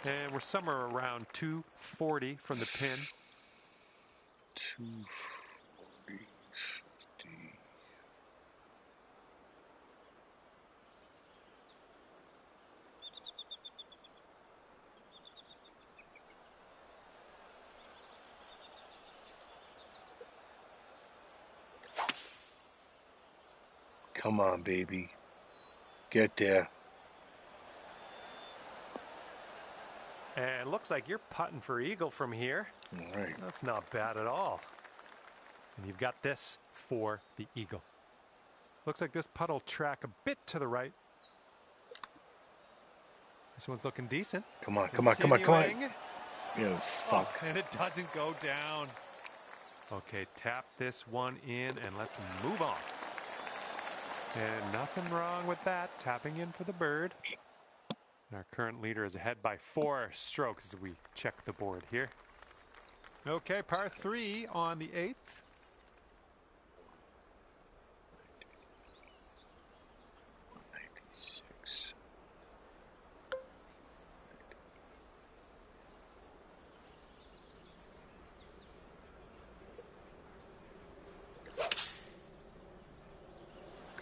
And we're somewhere around 240 from the pin. 240, 50. Come on, baby. Get there. And it looks like you're putting for eagle from here. All right. That's not bad at all. And you've got this for the eagle. Looks like this putt will track a bit to the right. This one's looking decent. Come on, come on, come on, come on. Continuing. You fuck. Oh, and it doesn't go down. Okay, tap this one in and let's move on. And nothing wrong with that. Tapping in for the bird. Our current leader is ahead by 4 strokes as we check the board here. Okay, par 3 on the 8th.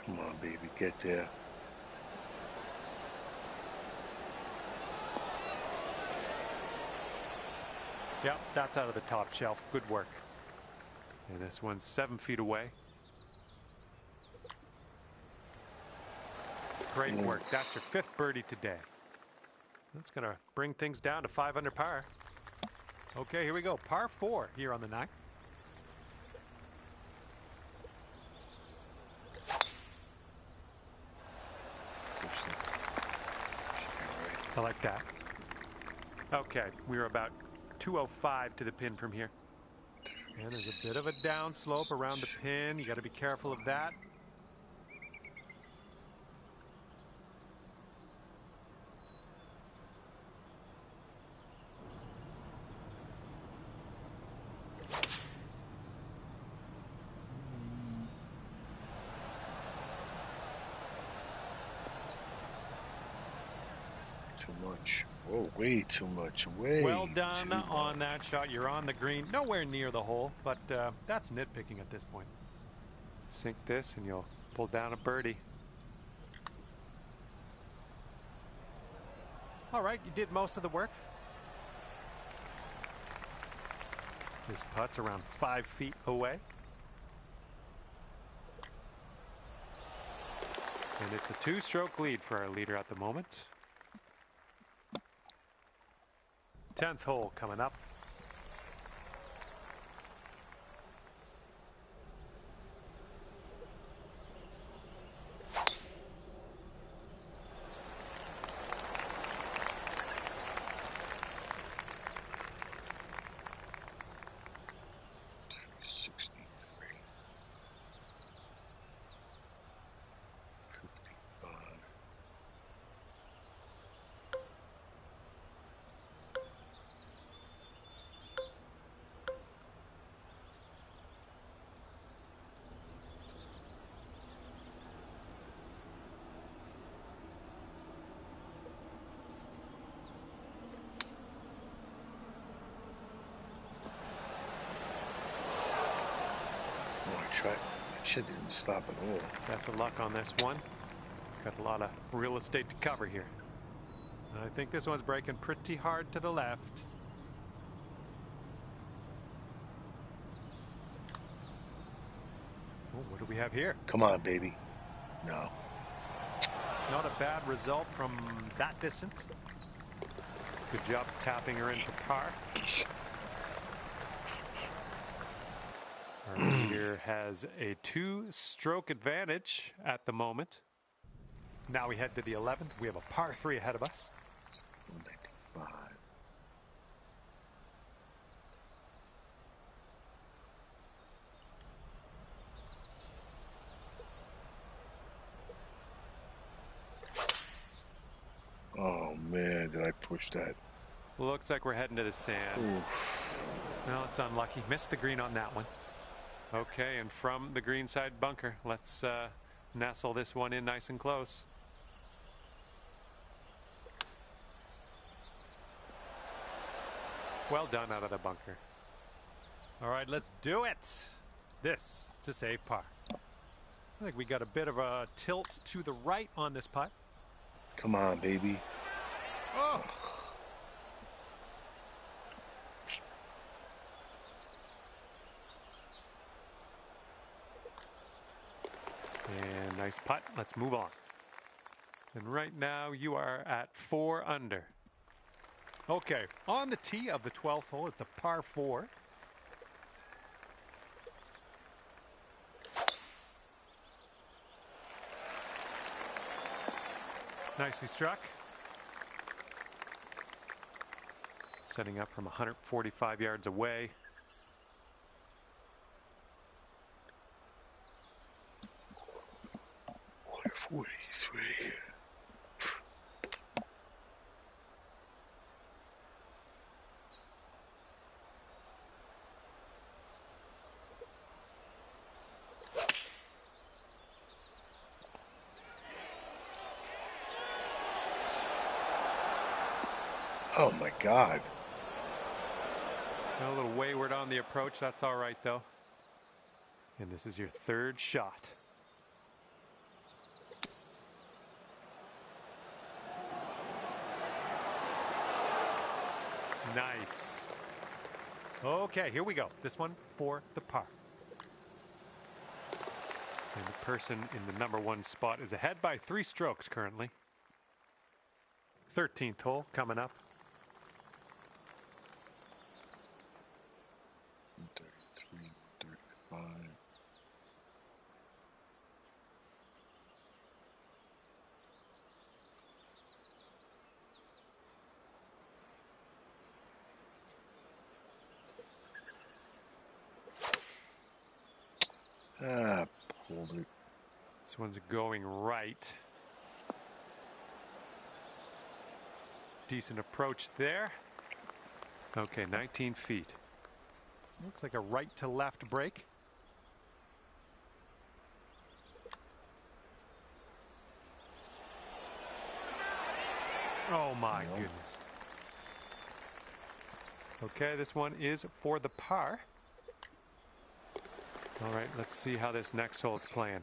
Come on, baby, get there. Yep, that's out of the top shelf. Good work. And this one's 7 feet away. Great work. That's your 5th birdie today. That's going to bring things down to 5 under par. Okay, here we go. Par 4 here on the 9th. I like that. Okay, we were about 205 to the pin from here. And there's a bit of a downslope around the pin. You got to be careful of that. Too much. Oh, way too much. Way well done too on that shot. You're on the green, nowhere near the hole, but that's nitpicking at this point. Sink this and you'll pull down a birdie. All right, you did most of the work. This putt's around 5 feet away. And it's a 2-stroke lead for our leader at the moment. 10th hole coming up. That shit didn't stop at all. That's the luck on this one. Got a lot of real estate to cover here. I think this one's breaking pretty hard to the left. Oh, what do we have here? Come on, baby. No. Not a bad result from that distance. Good job tapping her into par. Our leader has a 2-stroke advantage at the moment. Now we head to the 11th. We have a par 3 ahead of us. 5. Oh man, did I push that? Looks like we're heading to the sand. Oof. No, it's unlucky. Missed the green on that one. Okay, and from the green side bunker, let's nestle this one in nice and close. Well done out of the bunker. All right, let's do it. This to save par. I think we got a bit of a tilt to the right on this putt. Come on, baby. Oh. And nice putt. Let's move on. And right now you are at 4 under. Okay, on the tee of the 12th hole, it's a par 4. Nicely struck. Setting up from 145 yards away. .43. Oh my God. A little wayward on the approach. That's all right, though. And this is your 3rd shot. Nice. Okay, here we go. This one for the par. And the person in the number 1 spot is ahead by 3 strokes currently. 13th hole coming up. 33, 35. Ah, pulled it. This one's going right. Decent approach there. Okay, 19 feet. Looks like a right to left break. Oh my goodness. Okay, this one is for the par. All right, let's see how this next hole is playing.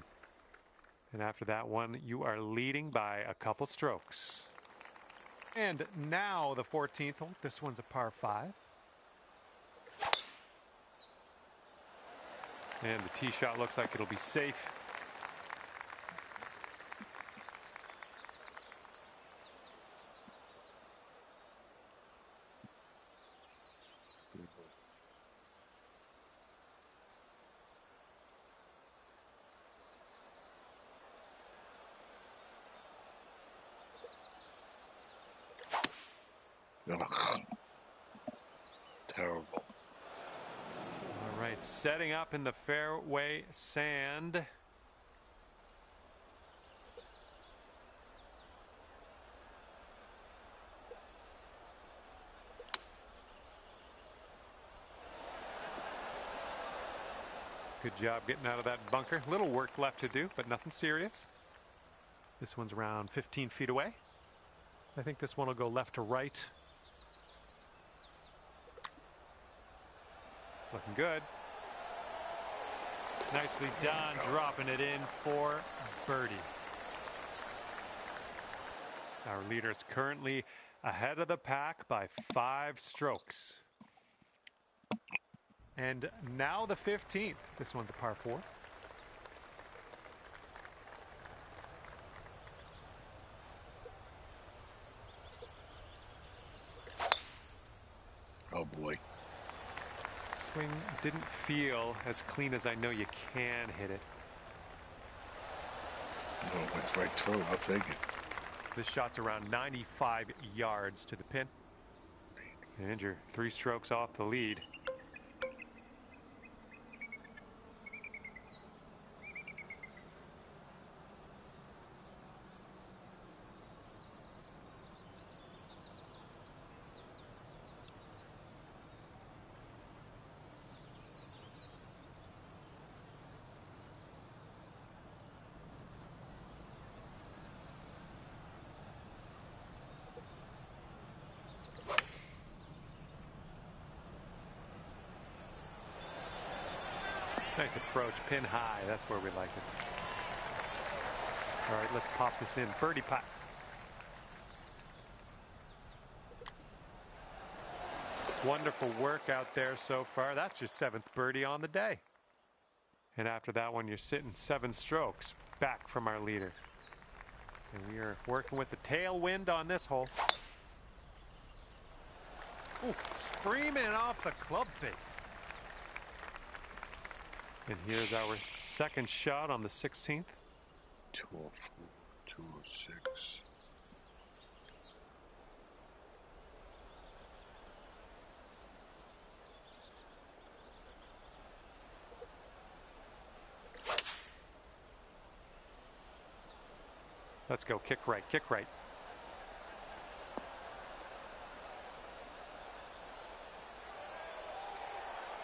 And after that one, you are leading by a couple strokes. And now the 14th hole. This one's a par 5. And the tee shot looks like it'll be safe. Ugh. Terrible. All right, setting up in the fairway sand. Good job getting out of that bunker. Little work left to do, but nothing serious. This one's around 15 feet away. I think this one will go left to right. Looking good. Nicely done, dropping it in for birdie. Our leader is currently ahead of the pack by 5 strokes. And now the 15th. This one's a par 4. Oh boy. Swing didn't feel as clean as I know you can hit it. No, it went right through. I'll take it. This shot's around 95 yards to the pin. And you're 3 strokes off the lead. Nice approach, pin high. That's where we like it. All right, let's pop this in. Birdie putt. Wonderful work out there so far. That's your 7th birdie on the day. And after that one, you're sitting 7 strokes back from our leader. And we are working with the tailwind on this hole. Ooh, screaming off the club face. And here's our 2nd shot on the 16th. 204, 206. Let's go. Kick right, kick right.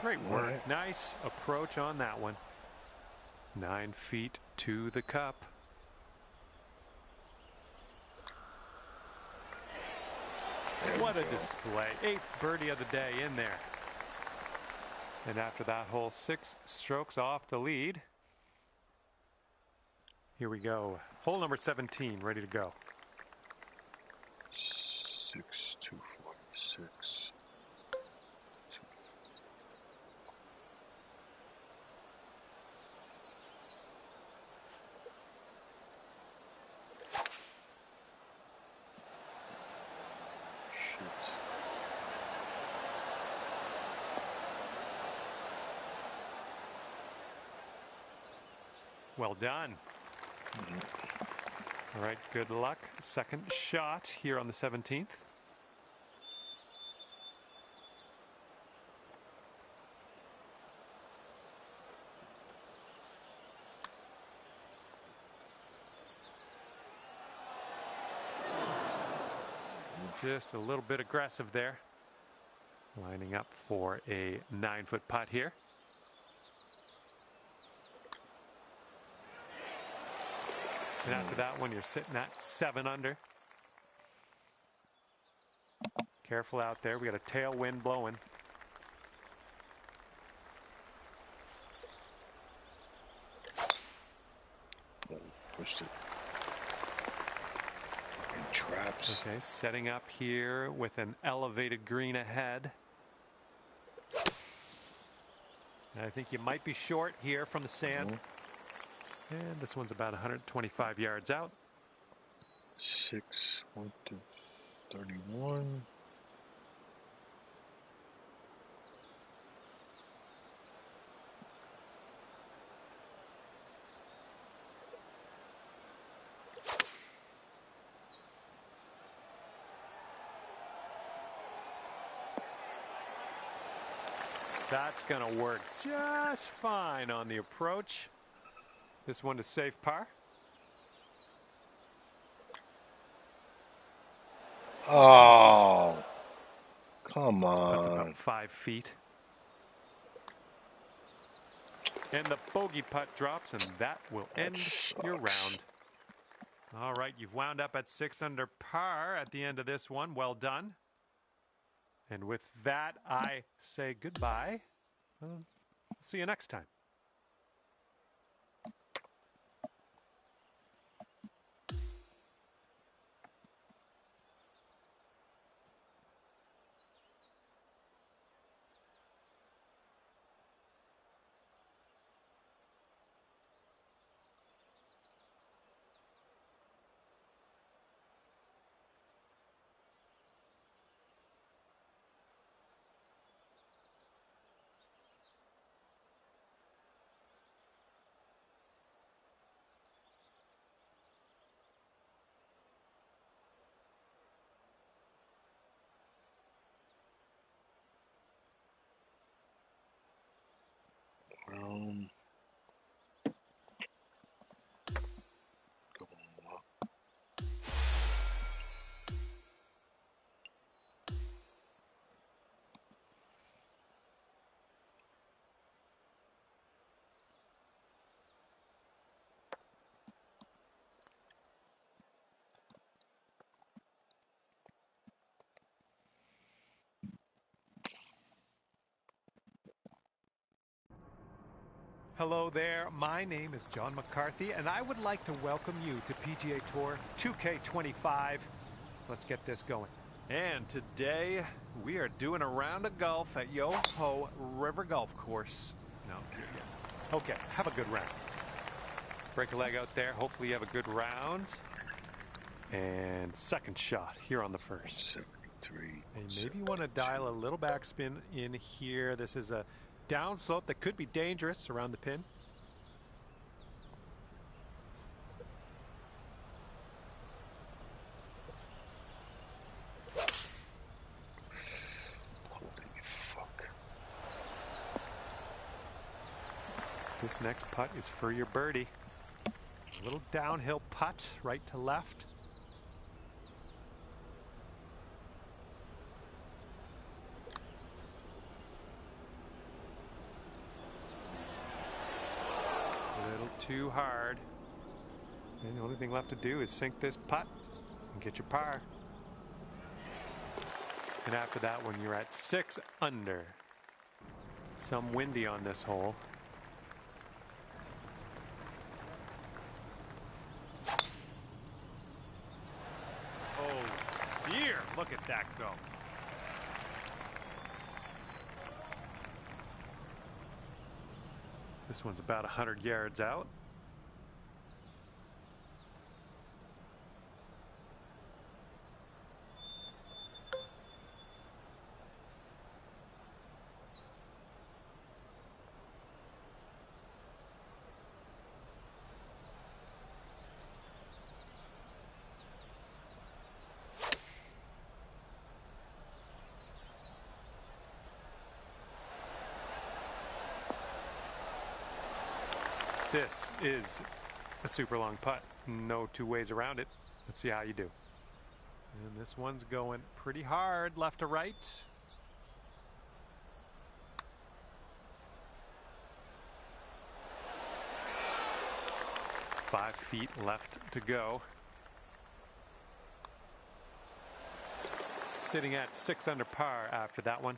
Great work. Right. Nice approach on that one. 9 feet to the cup. What a display. 8th birdie of the day in there. And after that hole, 6 strokes off the lead. Here we go. Hole number 17, ready to go. 6, 246. Shit. Well done. All right, good luck. 2nd shot here on the 17th. Just a little bit aggressive there. Lining up for a 9-foot putt here. And after that one, you're sitting at 7 under. Careful out there. We got a tailwind blowing. Oh, pushed it. In traps. Okay, setting up here with an elevated green ahead. And I think you might be short here from the sand. And this one's about 125 yards out. 6, 1 to 31. That's going to work just fine on the approach. This one to safe par. Oh, come This putt's on. about 5 feet. And the bogey putt drops, and that will end your round. All right, you've wound up at 6 under par at the end of this one. Well done. And with that, I say goodbye. See you next time. Hello there, my name is John McCarthy, and I would like to welcome you to PGA Tour 2K25. Let's get this going. And today, we are doing a round of golf at Yoho River Golf Course. No, okay, have a good round. Break a leg out there, hopefully you have a good round. And second shot here on the first. 73. And maybe you want to dial a little backspin in here. This is a downslope that could be dangerous around the pin. Holy fuck. This next putt is for your birdie. A little downhill putt, right to left. A little too hard. And the only thing left to do is sink this putt and get your par. And after that one, you're at 6 under. Some windy on this hole. Oh dear, look at that go. This one's about 100 yards out. This is a super long putt. No two ways around it. Let's see how you do. And this one's going pretty hard left to right. Five feet left to go. Sitting at 6 under par after that one.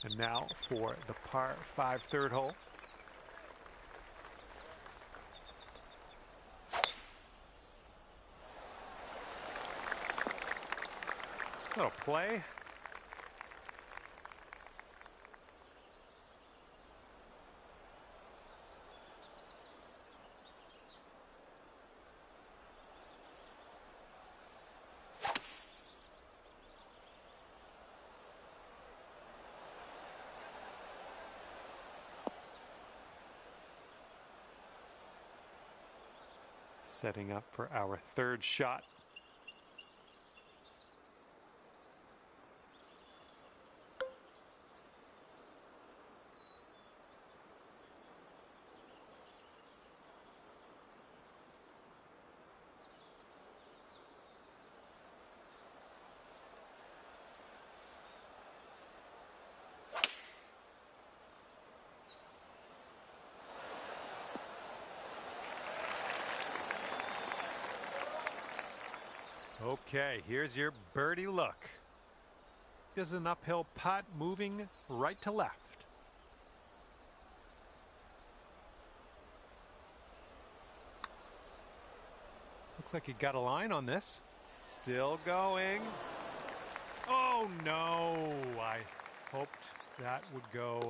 And now for the par 5 third hole. Little play. Setting up for our third shot. Okay, here's your birdie look. This is an uphill putt moving right to left. Looks like he got a line on this. Still going. Oh no, I hoped that would go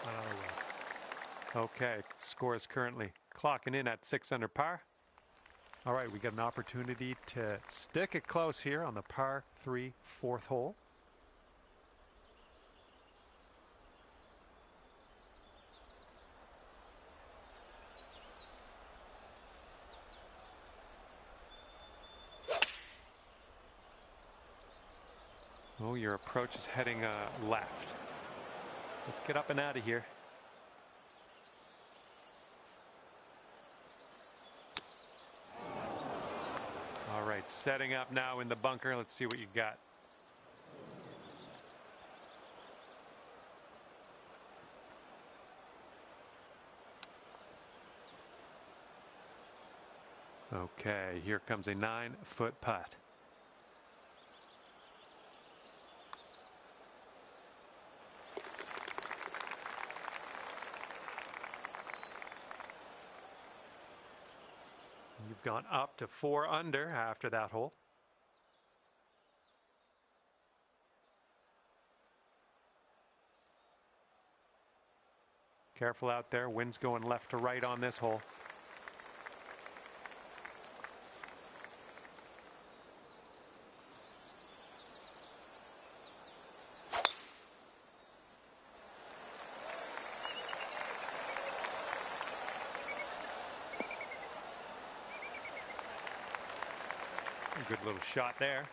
another way. Okay, score is currently clocking in at 6 under par. All right, we got an opportunity to stick it close here on the par 3 fourth hole. Oh, your approach is heading left. Let's get up and out of here. All right, setting up now in the bunker. Let's see what you got. Okay, here comes a 9-foot putt. You've gone up to 4 under after that hole. Careful out there. Wind's going left to right on this hole. A good little shot there.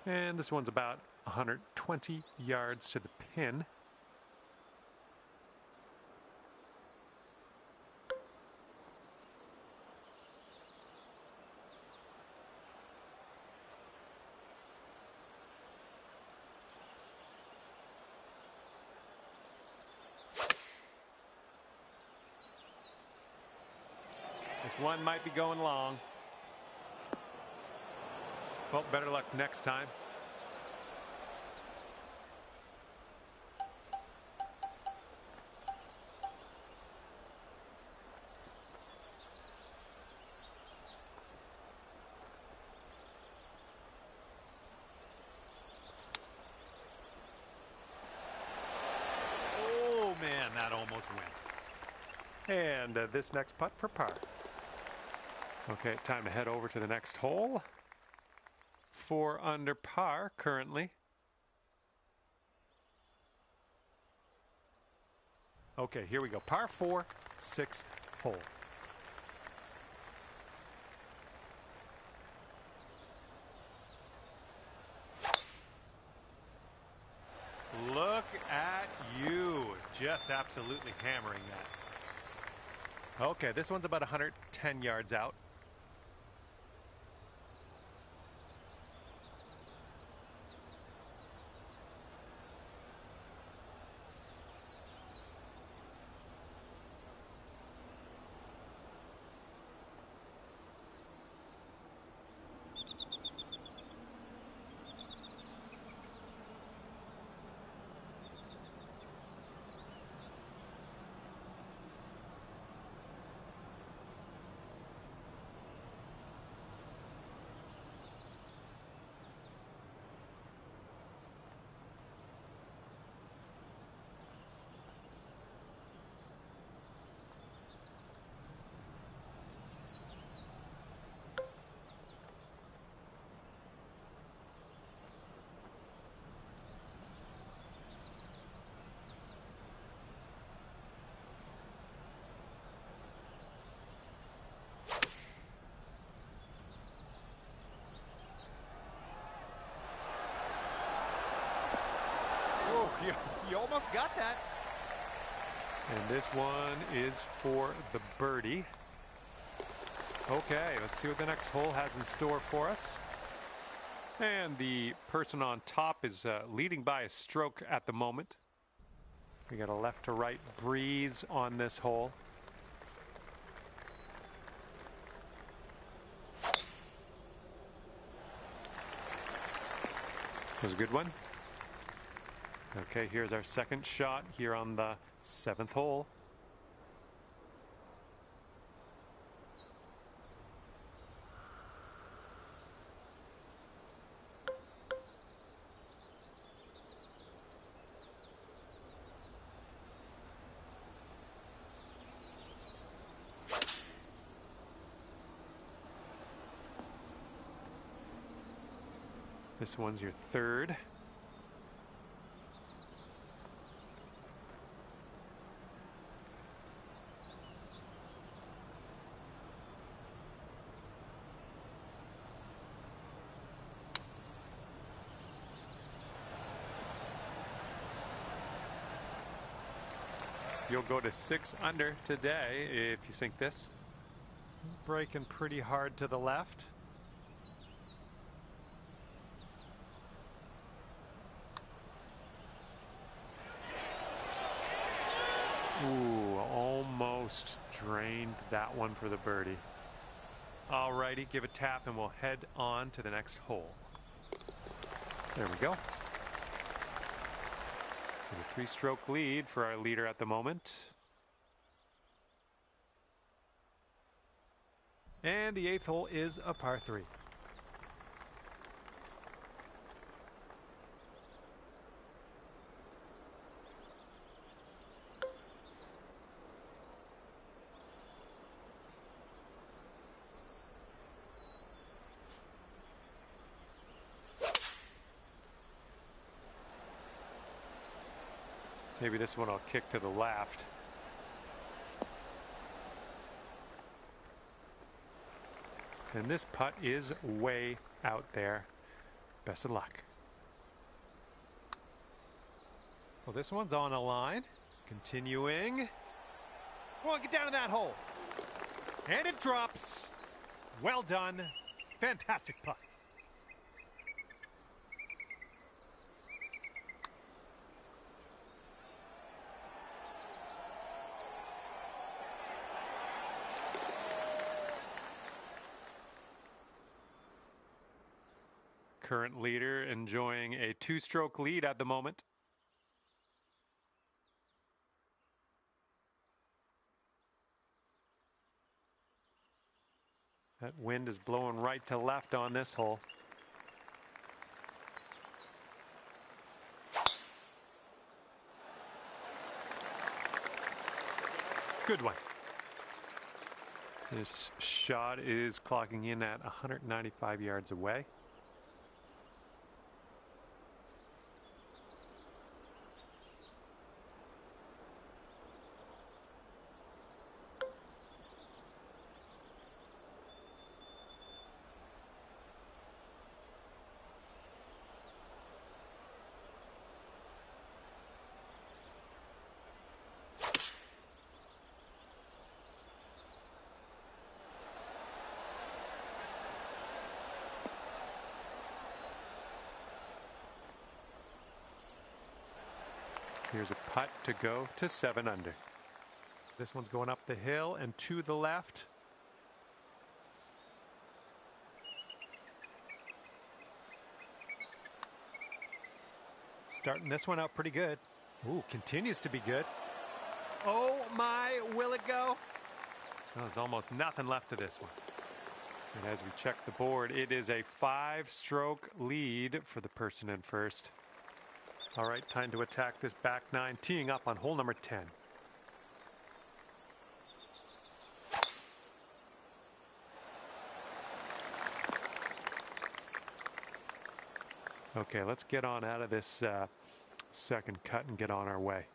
And this one's about 120 yards to the pin. This one might be going long. Well, better luck next time. Oh, man, that almost went. And this next putt for par. Okay, time to head over to the next hole. 4 under par currently. Okay, here we go. Par 4, 6th hole. Look at you. Just absolutely hammering that. Okay, this one's about 110 yards out. You almost got that. And this one is for the birdie. Okay, let's see what the next hole has in store for us. And the person on top is leading by a stroke at the moment. We got a left to right breeze on this hole. That was a good one. Okay, here's our second shot here on the 7th hole. This one's your third. You'll go to 6 under today if you sink this. Breaking pretty hard to the left. Ooh, almost drained that one for the birdie. Alrighty, give a tap and we'll head on to the next hole. There we go. A 3-stroke lead for our leader at the moment. And the 8th hole is a par 3. Maybe this one will kick to the left. And this putt is way out there. Best of luck. Well, this one's on a line. Continuing. Come on, get down to that hole. And it drops. Well done. Fantastic putt. Current leader enjoying a 2-stroke lead at the moment. That wind is blowing right to left on this hole. Good one. This shot is clocking in at 195 yards away. Here's a putt to go to 7 under. This one's going up the hill and to the left. Starting this one out pretty good. Ooh, continues to be good. Oh my, will it go? There's almost nothing left to this one. And as we check the board, it is a 5-stroke lead for the person in first. All right, time to attack this back 9, teeing up on hole number 10. Okay, let's get on out of this second cut and get on our way.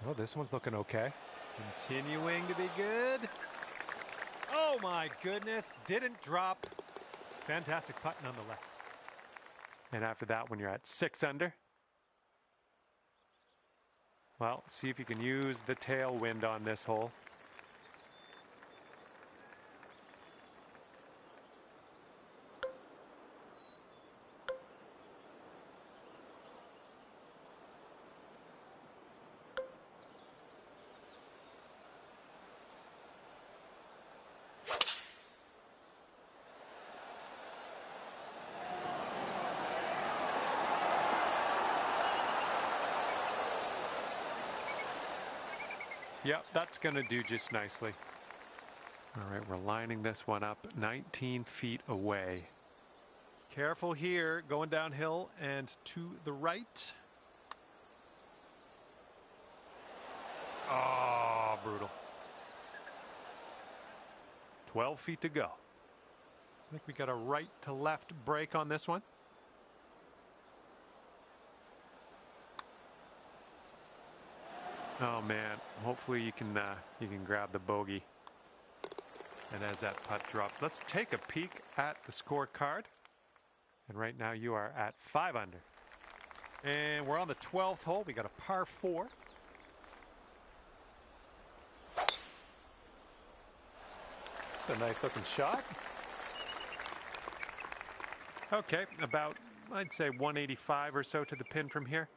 Well, this one's looking okay. Continuing to be good. Oh my goodness, didn't drop. Fantastic putt nonetheless. And after that, when you're at 6 under, well, see if you can use the tailwind on this hole. Yep, that's going to do just nicely. All right, we're lining this one up 19 feet away. Careful here, going downhill and to the right. Oh, brutal. 12 feet to go. I think we got a right to left break on this one. Oh man, hopefully you can grab the bogey. And as that putt drops, let's take a peek at the scorecard. And right now you are at 5 under. And we're on the 12th hole. We got a par 4. It's a nice looking shot. Okay, about, I'd say 185 or so to the pin from here.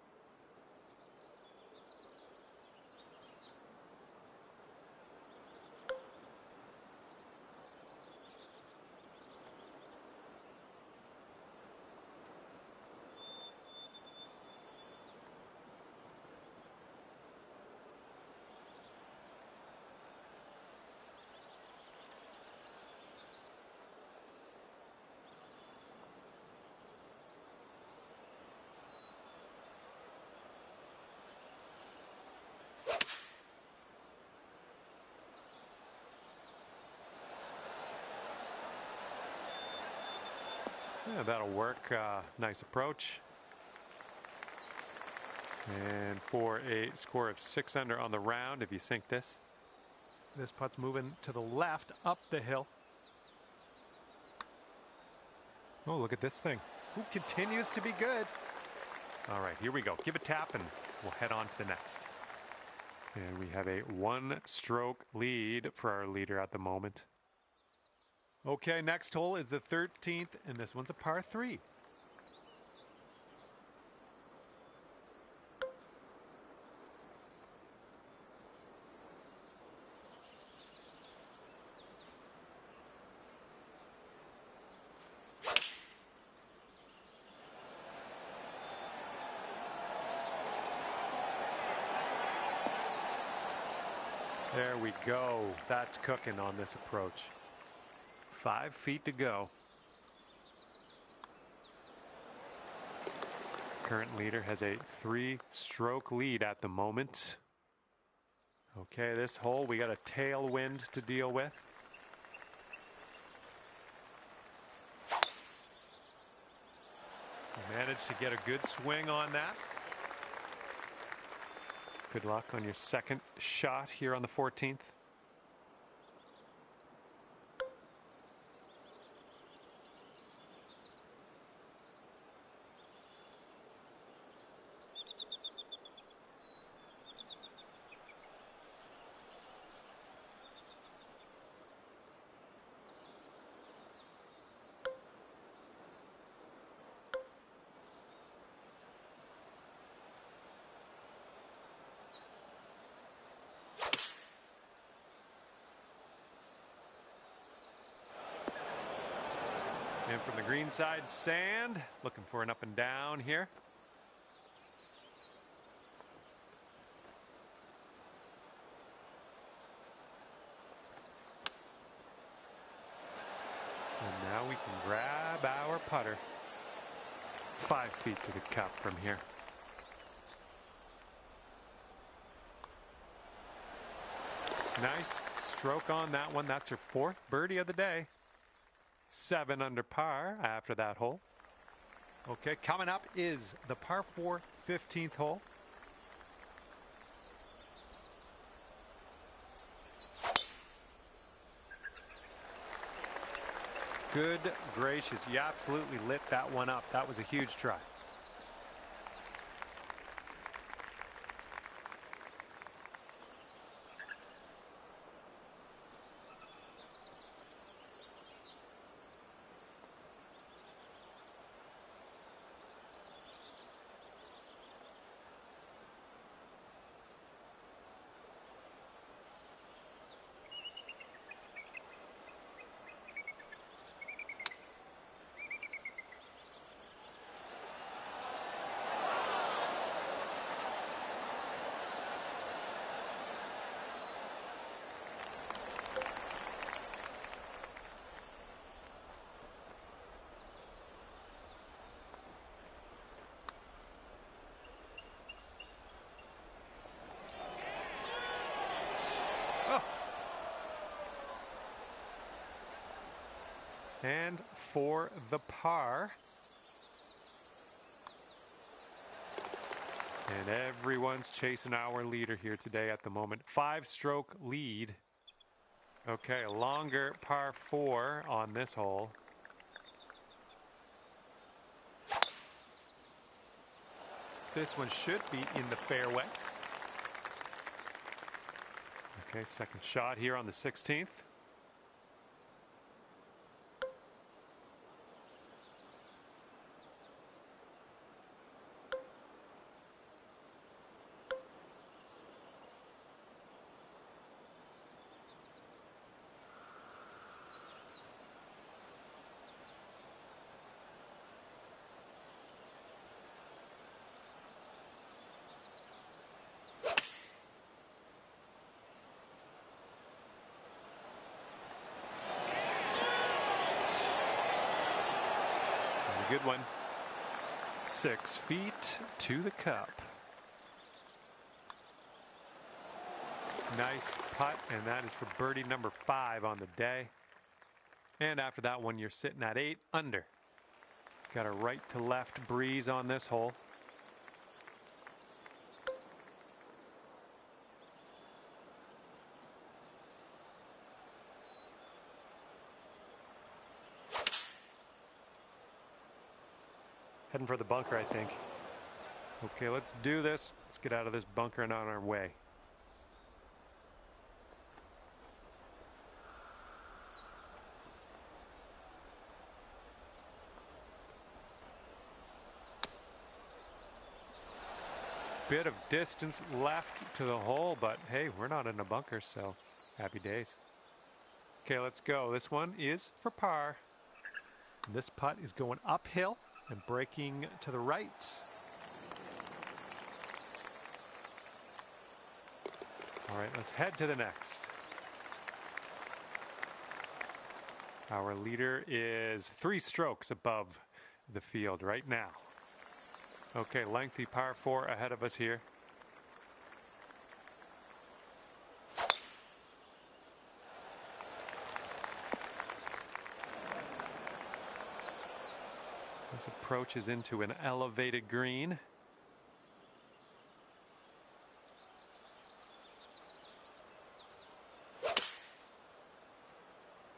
Yeah, that'll work. Nice approach. And for a score of 6 under on the round, if you sink this. This putt's moving to the left up the hill. Oh, look at this thing. Who continues to be good. All right, here we go. Give a tap and we'll head on to the next. And we have a 1-stroke lead for our leader at the moment. Okay, next hole is the 13th, and this one's a par 3. There we go. That's cooking on this approach. 5 feet to go. Current leader has a 3-stroke lead at the moment. Okay, this hole we got a tailwind to deal with. Managed to get a good swing on that. Good luck on your second shot here on the 14th. And from the green side, sand. Looking for an up and down here. And now we can grab our putter. 5 feet to the cup from here. Nice stroke on that one. That's your 4th birdie of the day. 7 under par after that hole. Okay, coming up is the par 4 15th hole. Good gracious, you absolutely lit that one up. That was a huge try. And for the par. And everyone's chasing our leader here today at the moment. 5-stroke lead. Okay, a longer par 4 on this hole. This one should be in the fairway. Okay, second shot here on the 16th. good one. 6 feet to the cup. Nice putt, and that is for birdie number 5 on the day. And after that one, you're sitting at 8 under. Got a right to left breeze on this hole. Heading for the bunker, I think. Okay, let's do this. Let's get out of this bunker and on our way. Bit of distance left to the hole, but hey, we're not in a bunker, so happy days. Okay, let's go. This one is for par. This putt is going uphill and breaking to the right. All right, let's head to the next. Our leader is 3 strokes above the field right now. Okay, lengthy par 4 ahead of us here. This approaches into an elevated green.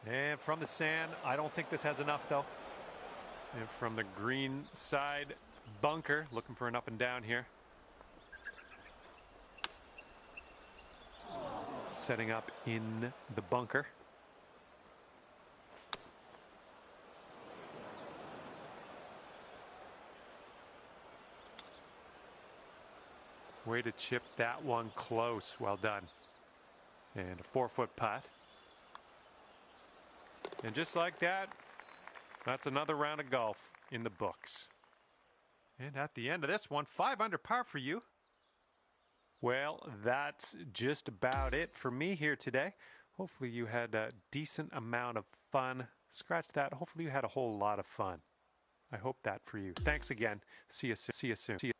And from the sand, I don't think this has enough though. And from the green side, bunker, looking for an up and down here. Setting up in the bunker. Way to chip that one close. Well done. And a 4-foot putt. And just like that, that's another round of golf in the books. And at the end of this one, 5 under par for you. Well, that's just about it for me here today. Hopefully you had a decent amount of fun. Scratch that. Hopefully you had a whole lot of fun. I hope that for you. Thanks again. See you soon.